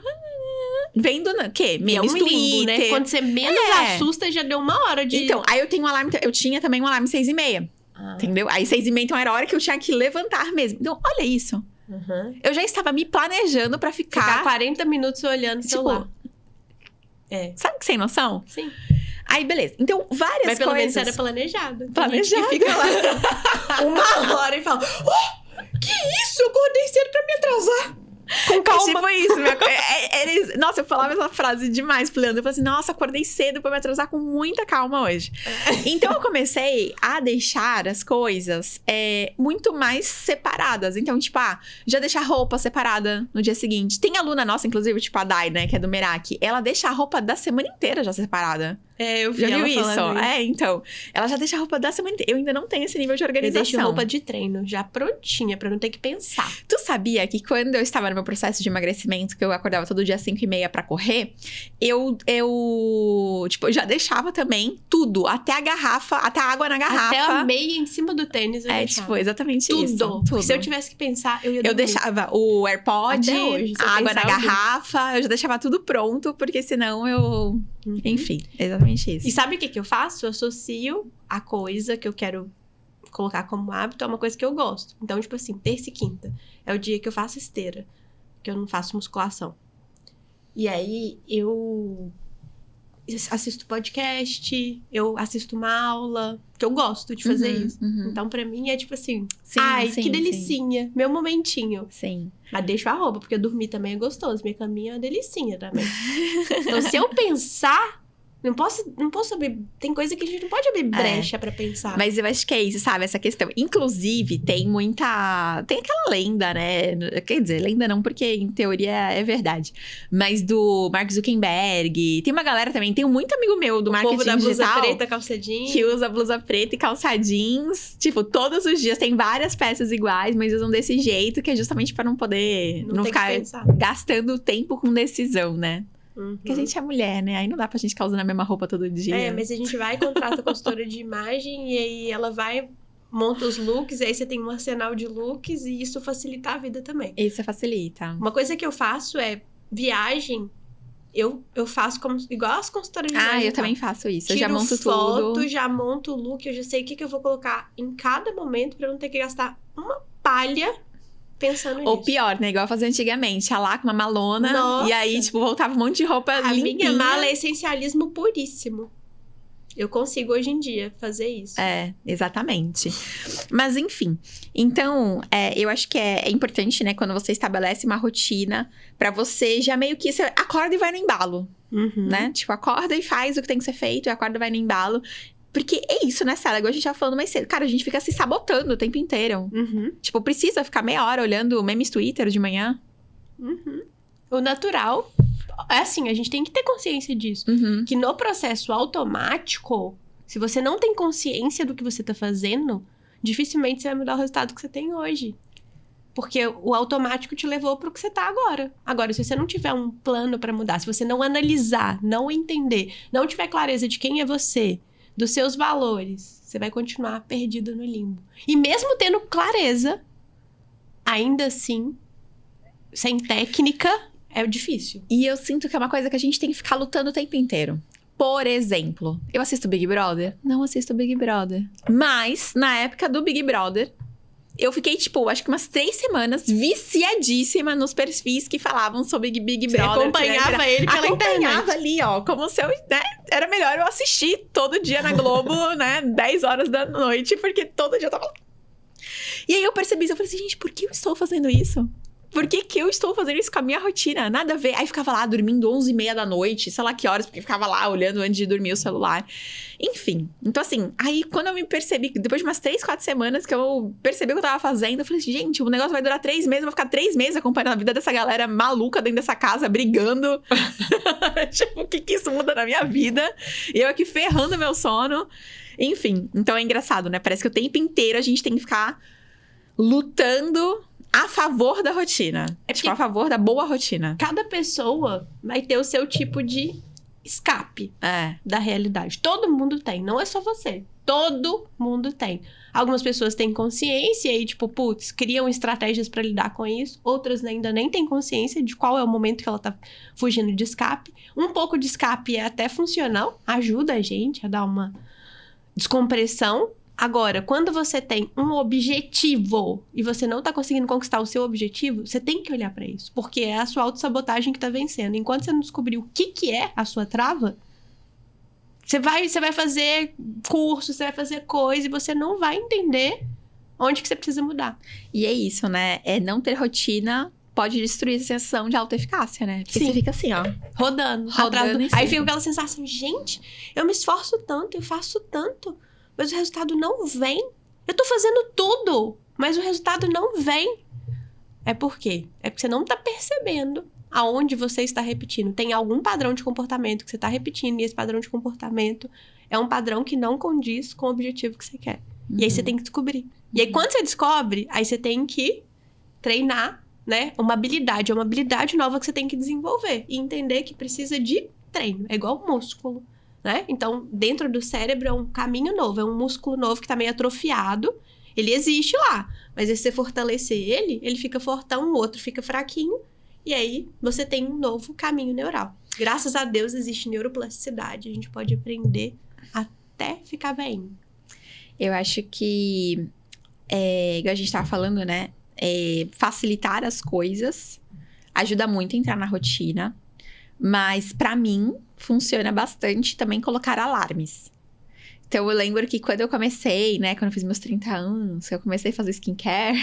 Vendo o quê? Memes, limbo, né? Quando você menos assusta, já deu 1 hora de... Então, aí eu tinha também um alarme 6h30. Entendeu? Aí 6h30, então, era a hora que eu tinha que levantar mesmo. Então, olha isso. Eu já estava me planejando pra ficar 40 minutos olhando o celular. Sabe que sem noção? Sim. Aí, beleza. Então, várias coisas... Mas pelo menos era planejado. Planejado. Que fica lá 1 hora e fala... que isso? Eu acordei cedo pra me atrasar. Com calma. Tipo isso. Nossa, eu falava essa frase demais pro Leandro. Eu falei assim, nossa, acordei cedo pra me atrasar com muita calma hoje. Então, eu comecei a deixar as coisas muito mais separadas. Então, tipo, já deixar a roupa separada no dia seguinte. Tem aluna nossa, inclusive, tipo a Dai, né, que é do Merak. Ela deixa a roupa da semana inteira já separada. Eu vi. Já viu isso? Então. Ela já deixa a roupa da semana inteira. Eu ainda não tenho esse nível de organização. Eu deixo roupa de treino, já prontinha, pra não ter que pensar. Tu sabia que quando eu estava no meu processo de emagrecimento, que eu acordava todo dia às 5h30 pra correr, eu já deixava também tudo. Até a garrafa, até a água na garrafa. Até a meia em cima do tênis eu deixava. Tipo, exatamente isso. Tudo. Se eu tivesse que pensar, eu ia dormir. Eu deixava o AirPod, até hoje, a água na garrafa. Eu já deixava tudo pronto, porque senão eu... Enfim, exatamente isso. E sabe o que eu faço? Eu associo a coisa que eu quero colocar como hábito a uma coisa que eu gosto. Então, tipo assim, terça e quinta é o dia que eu faço esteira, que eu não faço musculação. E aí, eu assisto podcast, eu assisto uma aula, que eu gosto de fazer isso. Então, pra mim, é tipo assim, que delicinha, meu momentinho. Sim. Mas deixo a roupa, porque dormir também é gostoso, minha caminha é uma delicinha também. Então, se eu pensar... Não posso abrir... Tem coisa que a gente não pode abrir brecha pra pensar. Mas eu acho que é isso, sabe? Essa questão. Inclusive, tem aquela lenda, né? Quer dizer, lenda não, porque em teoria é verdade. Mas do Mark Zuckerberg. Tem uma galera também. Tem muito amigo meu do marketing digital. O povo da blusa preta, calça jeans. Que usa blusa preta e calça jeans. Tipo, todos os dias tem várias peças iguais, mas usam desse jeito, que é justamente pra não poder... Não ficar gastando tempo com decisão, né? Porque a gente é mulher, né? Aí não dá pra gente ficar usando a mesma roupa todo dia. Mas a gente vai e contrata consultora de imagem, e aí ela monta os looks, e aí você tem um arsenal de looks, e isso facilita a vida também. Isso facilita. Uma coisa que eu faço é viagem. Eu faço igual as consultoras de imagem. Eu também faço isso. Eu já monto tudo. Já monto o look, eu já sei o que eu vou colocar em cada momento pra eu não ter que gastar uma palha pensando nisso. Ou pior, né? Igual eu fazia antigamente. Ia lá com uma malona. Nossa. E aí, tipo, voltava um monte de roupa limpinha. A minha mala é essencialismo puríssimo. Eu consigo, hoje em dia, fazer isso. Exatamente. Mas, enfim. Então, eu acho que é importante, né? Quando você estabelece uma rotina, pra você já meio que... Você acorda e vai no embalo, né? Tipo, acorda e faz o que tem que ser feito. E acorda e vai no embalo. Porque é isso, né, Sara? Igual a gente tava falando mais cedo. Cara, a gente fica se sabotando o tempo inteiro. Tipo, precisa ficar meia hora olhando memes Twitter de manhã. O natural... É assim, a gente tem que ter consciência disso. Que no processo automático, se você não tem consciência do que você tá fazendo, dificilmente você vai mudar o resultado que você tem hoje. Porque o automático te levou pro que você tá agora. Agora, se você não tiver um plano pra mudar, se você não analisar, não entender, não tiver clareza de quem é você, dos seus valores, você vai continuar perdido no limbo. E mesmo tendo clareza, ainda assim, sem técnica, é difícil. E eu sinto que é uma coisa que a gente tem que ficar lutando o tempo inteiro. Por exemplo, eu assisto Big Brother? Não assisto Big Brother. Mas, na época do Big Brother, eu fiquei, tipo, acho que umas 3 semanas viciadíssima nos perfis que falavam sobre Big Brother. Você acompanhava ele pela acompanhava internet. ali, ó, como se eu, né, era melhor eu assistir todo dia na Globo, né, 10 horas da noite, porque todo dia eu tava lá. E aí eu percebi isso, eu falei assim, gente, por que eu estou fazendo isso? Por que eu estou fazendo isso com a minha rotina? Nada a ver. Aí ficava lá dormindo 11h30 da noite, sei lá que horas, porque ficava lá olhando antes de dormir o celular. Enfim. Então, assim, aí quando eu me percebi, depois de umas 3, 4 semanas que eu percebi o que eu tava fazendo, eu falei assim, gente, o negócio vai durar 3 meses, eu vou ficar 3 meses acompanhando a vida dessa galera maluca dentro dessa casa, brigando. Tipo, o que isso muda na minha vida? E eu aqui ferrando meu sono. Enfim, então é engraçado, né? Parece que o tempo inteiro a gente tem que ficar lutando a favor da rotina. Tipo, a favor da boa rotina. Cada pessoa vai ter o seu tipo de escape da realidade. Todo mundo tem, não é só você. Todo mundo tem. Algumas pessoas têm consciência e, tipo, putz, criam estratégias pra lidar com isso. Outras ainda nem têm consciência de qual é o momento que ela tá fugindo de escape. Um pouco de escape é até funcional, ajuda a gente a dar uma descompressão. Agora, quando você tem um objetivo e você não tá conseguindo conquistar o seu objetivo, você tem que olhar pra isso. Porque é a sua autossabotagem que tá vencendo. Enquanto você não descobrir o que é a sua trava, você vai fazer curso, você vai fazer coisa e você não vai entender onde que você precisa mudar. E é isso, né? É não ter rotina pode destruir a sensação de autoeficácia, né? Porque Sim. você fica assim, ó. Rodando. Aí fica aquela sensação, gente, eu me esforço tanto, eu faço tanto, mas o resultado não vem. Eu tô fazendo tudo, mas o resultado não vem. É por quê? É porque você não tá percebendo aonde você está repetindo. Tem algum padrão de comportamento que você tá repetindo, e esse padrão de comportamento é um padrão que não condiz com o objetivo que você quer. E aí você tem que descobrir. E aí quando você descobre, aí você tem que treinar, né? É uma habilidade nova que você tem que desenvolver. E entender que precisa de treino. É igual músculo. Né? Então, dentro do cérebro é um caminho novo, é um músculo novo que tá meio atrofiado. Ele existe lá, mas se você fortalecer ele fica fortão, o outro fica fraquinho, e aí você tem um novo caminho neural. Graças a Deus existe neuroplasticidade, a gente pode aprender até ficar bem. Eu acho que, igual a gente tava falando, né? Facilitar as coisas ajuda muito a entrar na rotina. Mas, pra mim, funciona bastante também colocar alarmes. Então, eu lembro que quando eu comecei, né? Quando eu fiz meus 30 anos, eu comecei a fazer skincare.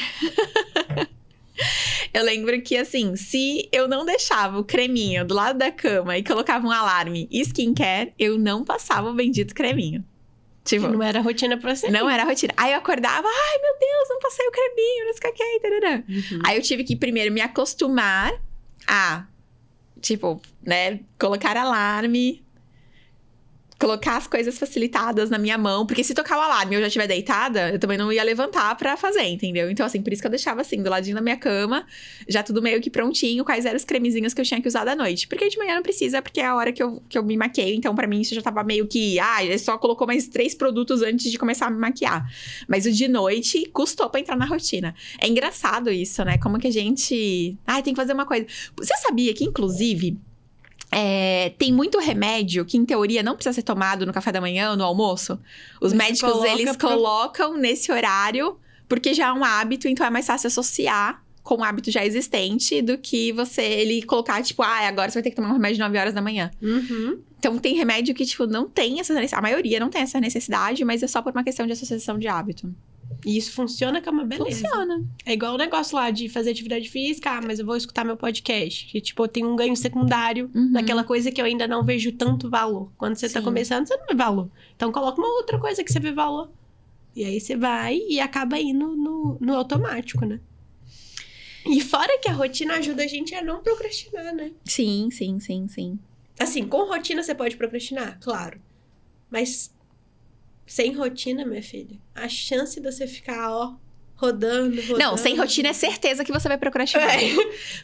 Eu lembro que, assim, se eu não deixava o creminho do lado da cama e colocava um alarme skincare, eu não passava o bendito creminho. Tipo, não era rotina pra você. Não era rotina. Aí eu acordava, ai, meu Deus, não passei o creminho, não sei o que, tarará. Aí eu tive que primeiro me acostumar a... Tipo, né, colocar alarme, colocar as coisas facilitadas na minha mão. Porque se tocar o alarme e eu já estiver deitada, eu também não ia levantar pra fazer, entendeu? Então, assim, por isso que eu deixava assim, do ladinho da minha cama, já tudo meio que prontinho, quais eram os cremezinhos que eu tinha que usar da noite. Porque de manhã não precisa, porque é a hora que eu me maqueio. Então, pra mim, isso já tava meio que... ele só colocou mais 3 produtos antes de começar a me maquiar. Mas o de noite custou pra entrar na rotina. É engraçado isso, né? Como que a gente... tem que fazer uma coisa. Você sabia que, inclusive... tem muito remédio que, em teoria, não precisa ser tomado no café da manhã ou no almoço. Os médicos, eles colocam nesse horário, porque já é um hábito, então é mais fácil associar com um hábito já existente do que ele colocar, tipo, agora você vai ter que tomar um remédio 9 horas da manhã. Então, tem remédio que, tipo, não tem essa necessidade. A maioria não tem essa necessidade, mas é só por uma questão de associação de hábito. E isso funciona que é uma beleza. Funciona. É igual o negócio lá de fazer atividade física, mas eu vou escutar meu podcast. Que, tipo, eu tenho um ganho secundário naquela coisa que eu ainda não vejo tanto valor. Quando você tá começando, você não vê valor. Então, coloca uma outra coisa que você vê valor. E aí, você vai e acaba indo no automático, né? E fora que a rotina ajuda a gente a não procrastinar, né? Sim. Assim, com rotina você pode procrastinar, claro. Mas... sem rotina, minha filha, a chance de você ficar, rodando. Não, sem rotina é certeza que você vai procrastinar.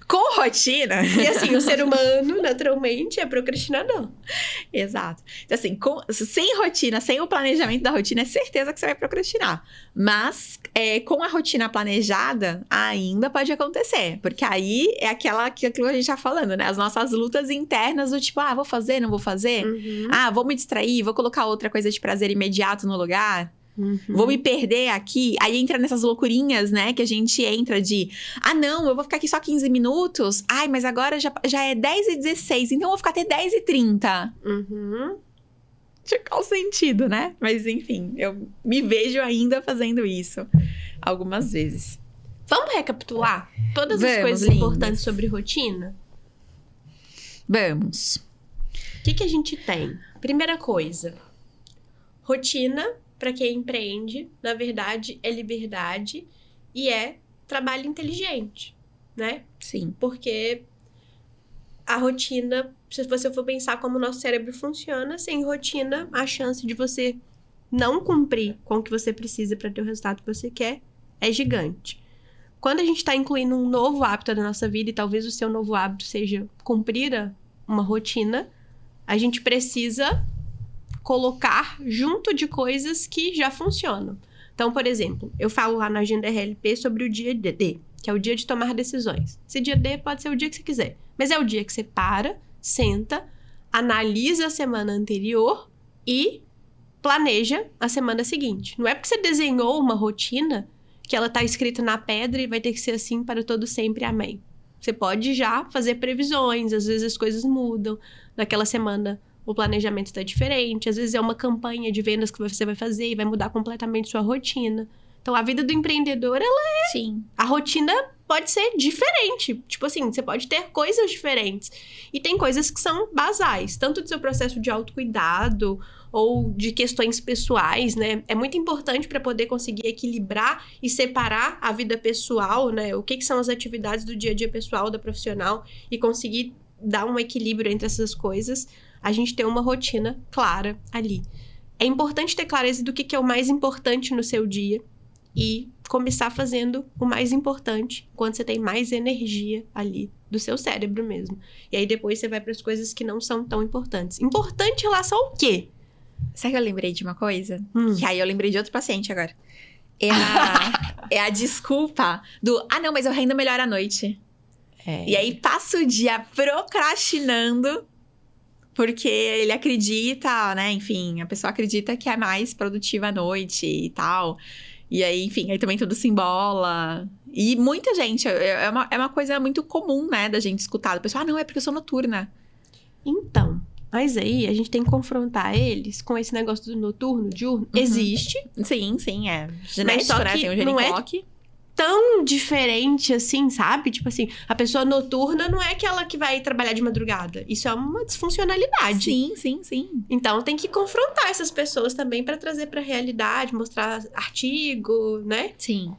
Com rotina... E assim, o ser humano, naturalmente, é procrastinador. Exato. Então, assim, sem rotina, sem o planejamento da rotina, é certeza que você vai procrastinar. Mas, com a rotina planejada, ainda pode acontecer. Porque aí é aquilo que a gente tá falando, né? As nossas lutas internas do tipo, vou fazer, não vou fazer? Uhum. Vou me distrair, vou colocar outra coisa de prazer imediato no lugar? Uhum. Vou me perder aqui. Aí entra nessas loucurinhas, né? Que a gente entra de... não, eu vou ficar aqui só 15 minutos. Mas agora já é 10h16. Então eu vou ficar até 10h30. Uhum. De qual sentido, né? Mas enfim, eu me vejo ainda fazendo isso. Algumas vezes. Vamos recapitular todas as coisas importantes sobre rotina? Vamos. O que a gente tem? Primeira coisa. Rotina... Para quem empreende, na verdade, é liberdade e é trabalho inteligente, né? Sim. Porque a rotina, se você for pensar como o nosso cérebro funciona, sem rotina, a chance de você não cumprir com o que você precisa para ter o resultado que você quer é gigante. Quando a gente está incluindo um novo hábito da nossa vida, e talvez o seu novo hábito seja cumprir uma rotina, a gente precisa... colocar junto de coisas que já funcionam. Então, por exemplo, eu falo lá na agenda RLP sobre o dia D, que é o dia de tomar decisões. Esse dia D pode ser o dia que você quiser, mas é o dia que você para, senta, analisa a semana anterior e planeja a semana seguinte. Não é porque você desenhou uma rotina que ela está escrita na pedra e vai ter que ser assim para todo sempre, amém. Você pode já fazer previsões, às vezes as coisas mudam, naquela semana o planejamento está diferente, às vezes é uma campanha de vendas que você vai fazer e vai mudar completamente sua rotina. Então, a vida do empreendedor, ela é... Sim. A rotina pode ser diferente. Tipo assim, você pode ter coisas diferentes. E tem coisas que são basais, tanto do seu processo de autocuidado ou de questões pessoais, né? É muito importante para poder conseguir equilibrar e separar a vida pessoal, né? O que são as atividades do dia a dia pessoal, da profissional, e conseguir dar um equilíbrio entre essas coisas. A gente tem uma rotina clara ali. É importante ter clareza do que é o mais importante no seu dia e começar fazendo o mais importante quando você tem mais energia ali do seu cérebro mesmo. E aí depois você vai para as coisas que não são tão importantes. Importante em relação ao quê? Sabe que eu lembrei de uma coisa? Que aí eu lembrei de outro paciente agora. É a desculpa do... não, mas eu rendo melhor à noite. E aí passa o dia procrastinando... Porque ele acredita, né? Enfim, a pessoa acredita que é mais produtiva à noite e tal. E aí, enfim, aí também tudo se embola. E muita gente, é uma coisa muito comum, né? Da gente escutar. A pessoa, não, é porque eu sou noturna. Então, mas aí a gente tem que confrontar eles com esse negócio do noturno, diurno. Existe. Sim, é genético, só né? que Tem o não genicoque. Tão diferente assim, sabe? Tipo assim, a pessoa noturna não é aquela que vai trabalhar de madrugada. Isso é uma disfuncionalidade. Sim. Então tem que confrontar essas pessoas também pra trazer pra realidade, mostrar artigo, né? Sim.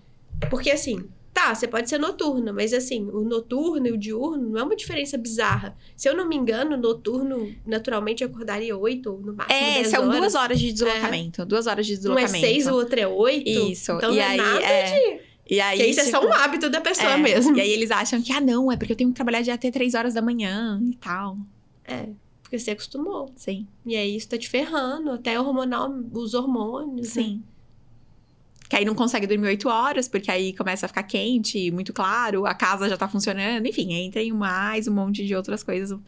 Porque assim, você pode ser noturna, mas assim, o noturno e o diurno não é uma diferença bizarra. Se eu não me engano, noturno naturalmente eu acordaria 8 ou no máximo 10 são horas. 2 horas de deslocamento. 2 horas de deslocamento. Um é 6, o outro é 8. Isso. Então e não aí, é nada de... E aí, que isso é só um hábito da pessoa mesmo. E aí eles acham que, não, é porque eu tenho que trabalhar de até 3 horas da manhã e tal. Porque você acostumou. Sim. E aí isso tá te ferrando, até hormonal, os hormônios. Sim. Né? Que aí não consegue dormir 8 horas, porque aí começa a ficar quente, muito claro, a casa já tá funcionando, enfim, entra em mais um monte de outras coisas.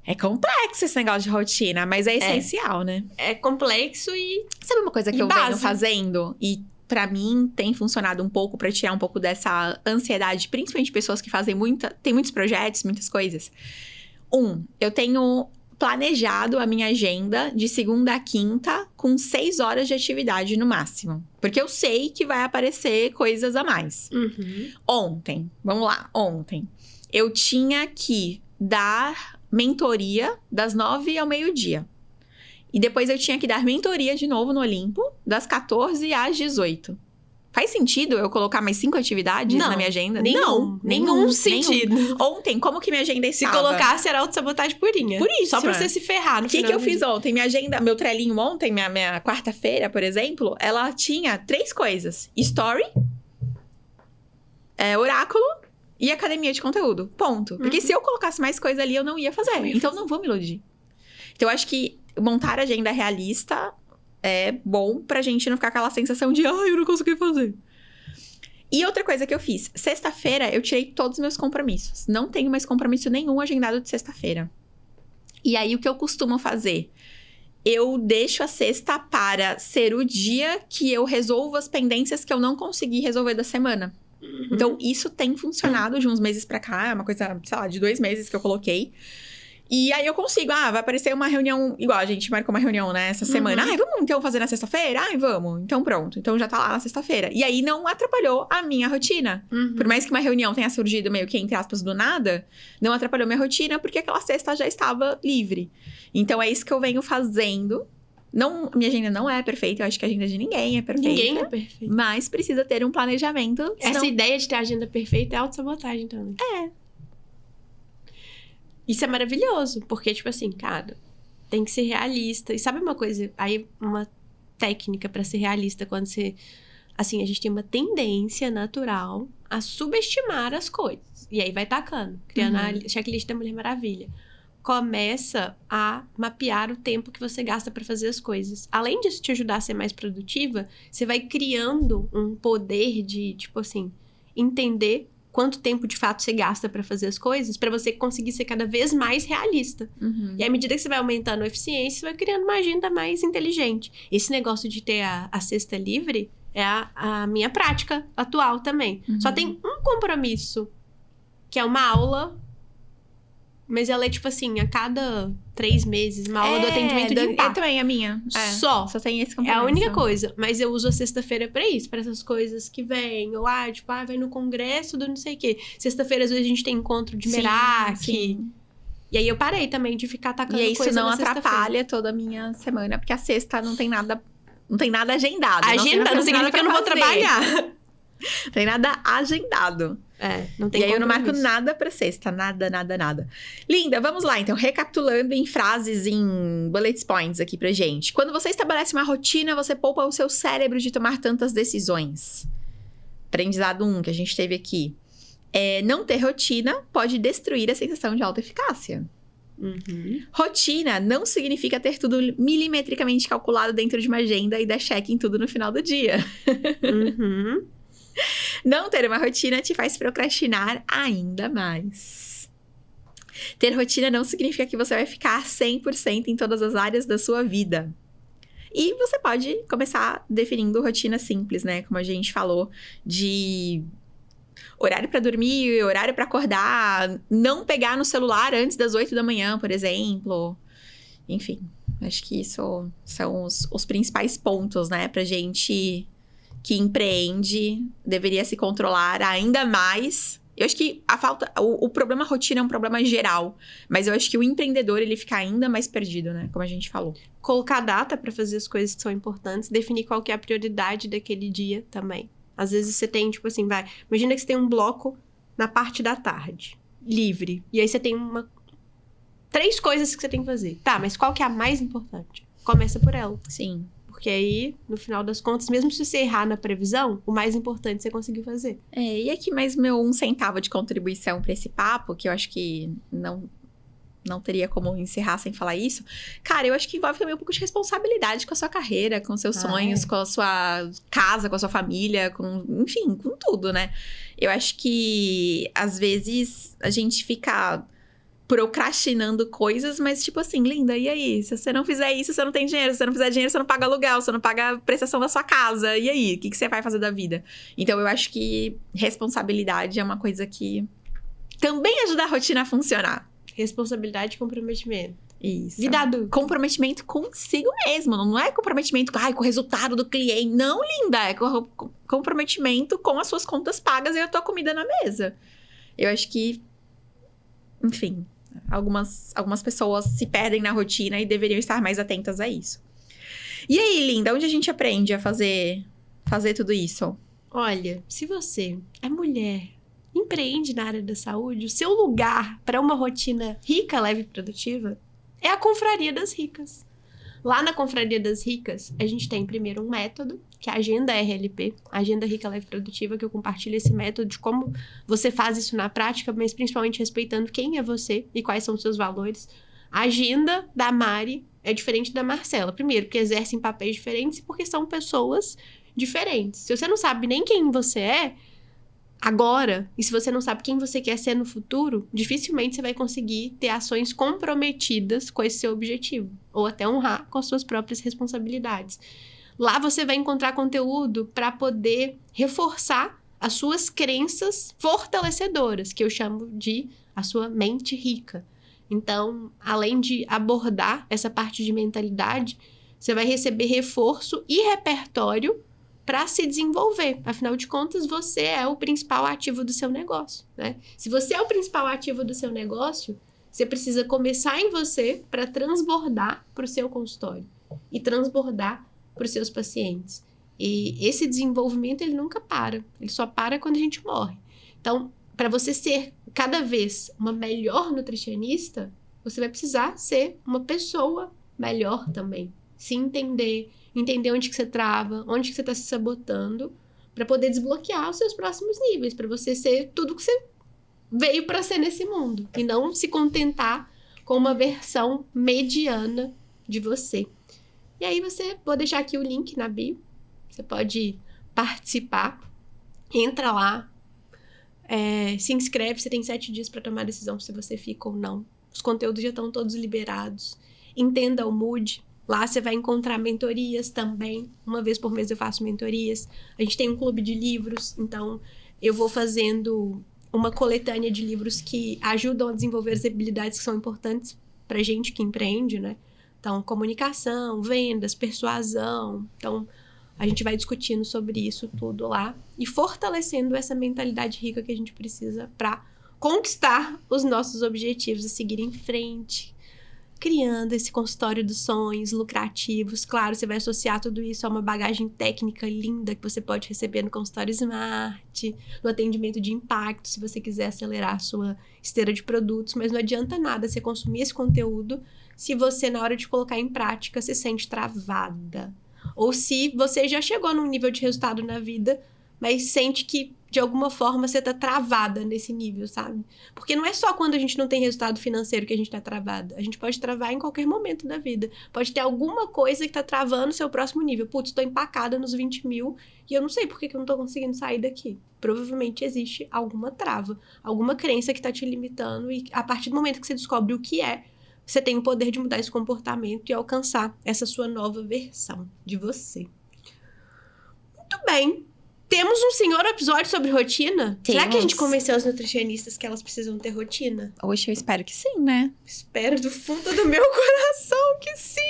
É complexo esse negócio de rotina, mas é essencial, né? É complexo e... Sabe uma coisa que eu base. venho fazendo? E pra mim tem funcionado um pouco pra tirar um pouco dessa ansiedade, principalmente pessoas que fazem tem muitos projetos, muitas coisas. Eu tenho planejado a minha agenda de segunda a quinta com 6 horas de atividade no máximo. Porque eu sei que vai aparecer coisas a mais. Ontem, eu tinha que dar mentoria das 9 ao meio-dia. E depois eu tinha que dar mentoria de novo no Olimpo, das 14 às 18. Faz sentido eu colocar mais 5 atividades na minha agenda? Nenhum sentido. Ontem, como que minha agenda estava? Se colocasse, era autossabotagem purinha. Por isso. Só pra você se ferrar no final. O que eu fiz ontem? Minha agenda, meu trelinho ontem, minha quarta-feira, por exemplo, ela tinha 3 coisas. Story, oráculo e academia de conteúdo. Ponto. Porque se eu colocasse mais coisa ali, eu não ia fazer. Então, não vou me iludir. Então, eu acho que montar agenda realista é bom pra gente não ficar aquela sensação de eu não consegui fazer. E outra coisa que eu fiz. Sexta-feira, eu tirei todos os meus compromissos. Não tenho mais compromisso nenhum agendado de sexta-feira. E aí, o que eu costumo fazer? Eu deixo a sexta para ser o dia que eu resolvo as pendências que eu não consegui resolver da semana. Então, isso tem funcionado de uns meses pra cá. É uma coisa, sei lá, de 2 meses que eu coloquei. E aí eu consigo, vai aparecer uma reunião, igual a gente marcou uma reunião, né, essa semana. Vamos então fazer na sexta-feira? Vamos. Então pronto. Então já tá lá na sexta-feira. E aí não atrapalhou a minha rotina. Por mais que uma reunião tenha surgido meio que, entre aspas, do nada, não atrapalhou minha rotina, porque aquela sexta já estava livre. Então é isso que eu venho fazendo. Não, minha agenda não é perfeita, eu acho que a agenda de ninguém é perfeita. Ninguém é perfeito. Mas precisa ter um planejamento. Senão... Essa ideia de ter a agenda perfeita é autossabotagem também. Isso é maravilhoso, porque, tipo assim, cara, tem que ser realista. E sabe uma coisa? Aí, uma técnica pra ser realista, quando você... Assim, a gente tem uma tendência natural a subestimar as coisas. E aí vai tacando, criando a checklist da Mulher Maravilha. Começa a mapear o tempo que você gasta pra fazer as coisas. Além disso te ajudar a ser mais produtiva, você vai criando um poder de, tipo assim, entender quanto tempo de fato você gasta pra fazer as coisas, pra você conseguir ser cada vez mais realista. E à medida que você vai aumentando a eficiência, você vai criando uma agenda mais inteligente. Esse negócio de ter a sexta livre é a minha prática atual também. Só tem um compromisso, que é uma aula, mas ela é tipo assim, a cada 3 meses, uma aula do atendimento de impacto. Também, a minha. Só tem esse compromisso. É a única coisa. Mas eu uso a sexta-feira pra isso, pra essas coisas que vêm. Ou, vai no congresso do não sei o quê. Sexta-feira, às vezes, a gente tem encontro de Merak. Sim. E aí eu parei também de ficar atacando coisa na sexta-feira. E isso não atrapalha toda a minha semana, porque a sexta não tem nada agendado. Agenda não significa que eu não vou trabalhar. Não tem nada agendado. Não tem. E aí eu não marco nada pra sexta. Nada. Linda, vamos lá. Então, recapitulando em frases, em bullet points aqui pra gente. Quando você estabelece uma rotina, você poupa o seu cérebro de tomar tantas decisões. Aprendizado 1 que a gente teve aqui. Não ter rotina pode destruir a sensação de autoeficácia. Rotina não significa ter tudo milimetricamente calculado dentro de uma agenda e dar check em tudo no final do dia. Não ter uma rotina te faz procrastinar ainda mais. Ter rotina não significa que você vai ficar 100% em todas as áreas da sua vida. E você pode começar definindo rotina simples, né? Como a gente falou, de horário pra dormir, horário pra acordar, não pegar no celular antes das 8 da manhã, por exemplo. Enfim, acho que isso são os principais pontos, né? Pra gente que empreende, deveria se controlar ainda mais. Eu acho que o problema rotina é um problema geral, mas eu acho que o empreendedor, ele fica ainda mais perdido, né? Como a gente falou. Colocar data pra fazer as coisas que são importantes, definir qual que é a prioridade daquele dia também. Às vezes você tem, tipo assim, imagina que você tem um bloco na parte da tarde, livre, e aí você tem 3 coisas que você tem que fazer. Tá, mas qual que é a mais importante? Começa por ela. Sim. Porque aí, no final das contas, mesmo se você errar na previsão, o mais importante você conseguiu fazer. E aqui mais meu 1 centavo de contribuição pra esse papo, que eu acho que não teria como encerrar sem falar isso. Cara, eu acho que envolve também um pouco de responsabilidade com a sua carreira, com seus sonhos, com a sua casa, com a sua família, enfim, com tudo, né? Eu acho que, às vezes, a gente fica procrastinando coisas, mas tipo assim, linda, e aí? Se você não fizer isso, você não tem dinheiro. Se você não fizer dinheiro, você não paga aluguel, você não paga a prestação da sua casa. E aí? O que você vai fazer da vida? Então, eu acho que responsabilidade é uma coisa que também ajuda a rotina a funcionar. Responsabilidade e comprometimento. Isso. Vida adulta. Comprometimento consigo mesmo. Não é comprometimento com o resultado do cliente. Não, linda. É comprometimento com as suas contas pagas e a tua comida na mesa. Eu acho que, enfim, algumas pessoas se perdem na rotina e deveriam estar mais atentas a isso. E aí, linda, onde a gente aprende a fazer tudo isso? Olha, se você é mulher, empreende na área da saúde, o seu lugar para uma rotina rica, leve e produtiva é a Confraria das Ricas. Lá na Confraria das Ricas, a gente tem primeiro um método, que é a Agenda RLP, Agenda Rica, Leve e Produtiva, que eu compartilho esse método de como você faz isso na prática, mas principalmente respeitando quem é você e quais são os seus valores. A agenda da Mari é diferente da Marcela. Primeiro, porque exercem papéis diferentes e porque são pessoas diferentes. Se você não sabe nem quem você é agora, e se você não sabe quem você quer ser no futuro, dificilmente você vai conseguir ter ações comprometidas com esse seu objetivo, ou até honrar com as suas próprias responsabilidades. Lá você vai encontrar conteúdo para poder reforçar as suas crenças fortalecedoras, que eu chamo de a sua mente rica. Então, além de abordar essa parte de mentalidade, você vai receber reforço e repertório para se desenvolver. Afinal de contas, você é o principal ativo do seu negócio, né? Se você é o principal ativo do seu negócio, você precisa começar em você para transbordar para o seu consultório e transbordar para os seus pacientes. E esse desenvolvimento, ele nunca para. Ele só para quando a gente morre. Então, para você ser cada vez uma melhor nutricionista, você vai precisar ser uma pessoa melhor também. Se entender onde que você trava, onde que você está se sabotando, para poder desbloquear os seus próximos níveis, para você ser tudo que você veio para ser nesse mundo, e não se contentar com uma versão mediana de você. E aí vou deixar aqui o link na bio, você pode participar, entra lá, se inscreve, você tem 7 dias para tomar a decisão se você fica ou não. Os conteúdos já estão todos liberados. Entenda o Mood. Lá você vai encontrar mentorias também. Uma vez por mês eu faço mentorias. A gente tem um clube de livros, então eu vou fazendo uma coletânea de livros que ajudam a desenvolver as habilidades que são importantes pra gente que empreende, né? Então, comunicação, vendas, persuasão. Então, a gente vai discutindo sobre isso tudo lá e fortalecendo essa mentalidade rica que a gente precisa para conquistar os nossos objetivos e seguir em frente, criando esse consultório dos sonhos lucrativos. Claro, você vai associar tudo isso a uma bagagem técnica linda que você pode receber no consultório Smart, no atendimento de impacto, se você quiser acelerar a sua esteira de produtos, mas não adianta nada você consumir esse conteúdo se você, na hora de colocar em prática, se sente travada. Ou se você já chegou num nível de resultado na vida, mas sente que, de alguma forma, você tá travada nesse nível, sabe? Porque não é só quando a gente não tem resultado financeiro que a gente tá travada. A gente pode travar em qualquer momento da vida. Pode ter alguma coisa que tá travando o seu próximo nível. Putz, tô empacada nos 20 mil e eu não sei por que eu não tô conseguindo sair daqui. Provavelmente existe alguma trava, alguma crença que tá te limitando e a partir do momento que você descobre o que é, você tem o poder de mudar esse comportamento e alcançar essa sua nova versão de você. Muito bem. Temos um senhor episódio sobre rotina? Temos. Será que a gente convenceu as nutricionistas que elas precisam ter rotina? Hoje eu espero que sim, né? Espero do fundo do meu coração que sim,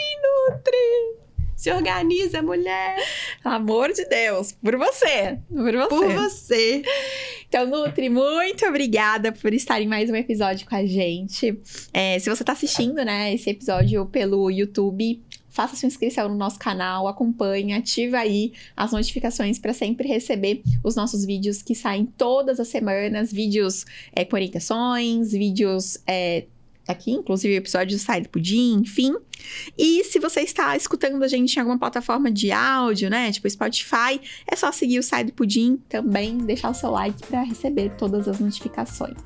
Nutri. Se organiza, mulher. Pelo amor de Deus. Por você. Por você. Então, Nutri, muito obrigada por estar em mais um episódio com a gente. Se você tá assistindo, né, esse episódio pelo YouTube, faça sua inscrição no nosso canal, acompanhe, ativa aí as notificações para sempre receber os nossos vídeos que saem todas as semanas, vídeos com orientações, vídeos aqui, inclusive episódios do Sai do Pudim, enfim. E se você está escutando a gente em alguma plataforma de áudio, né, tipo Spotify, é só seguir o Sai do Pudim também, deixar o seu like para receber todas as notificações.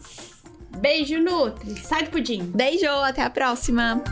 Beijo, Nutri. Sai do Pudim. Beijo, até a próxima!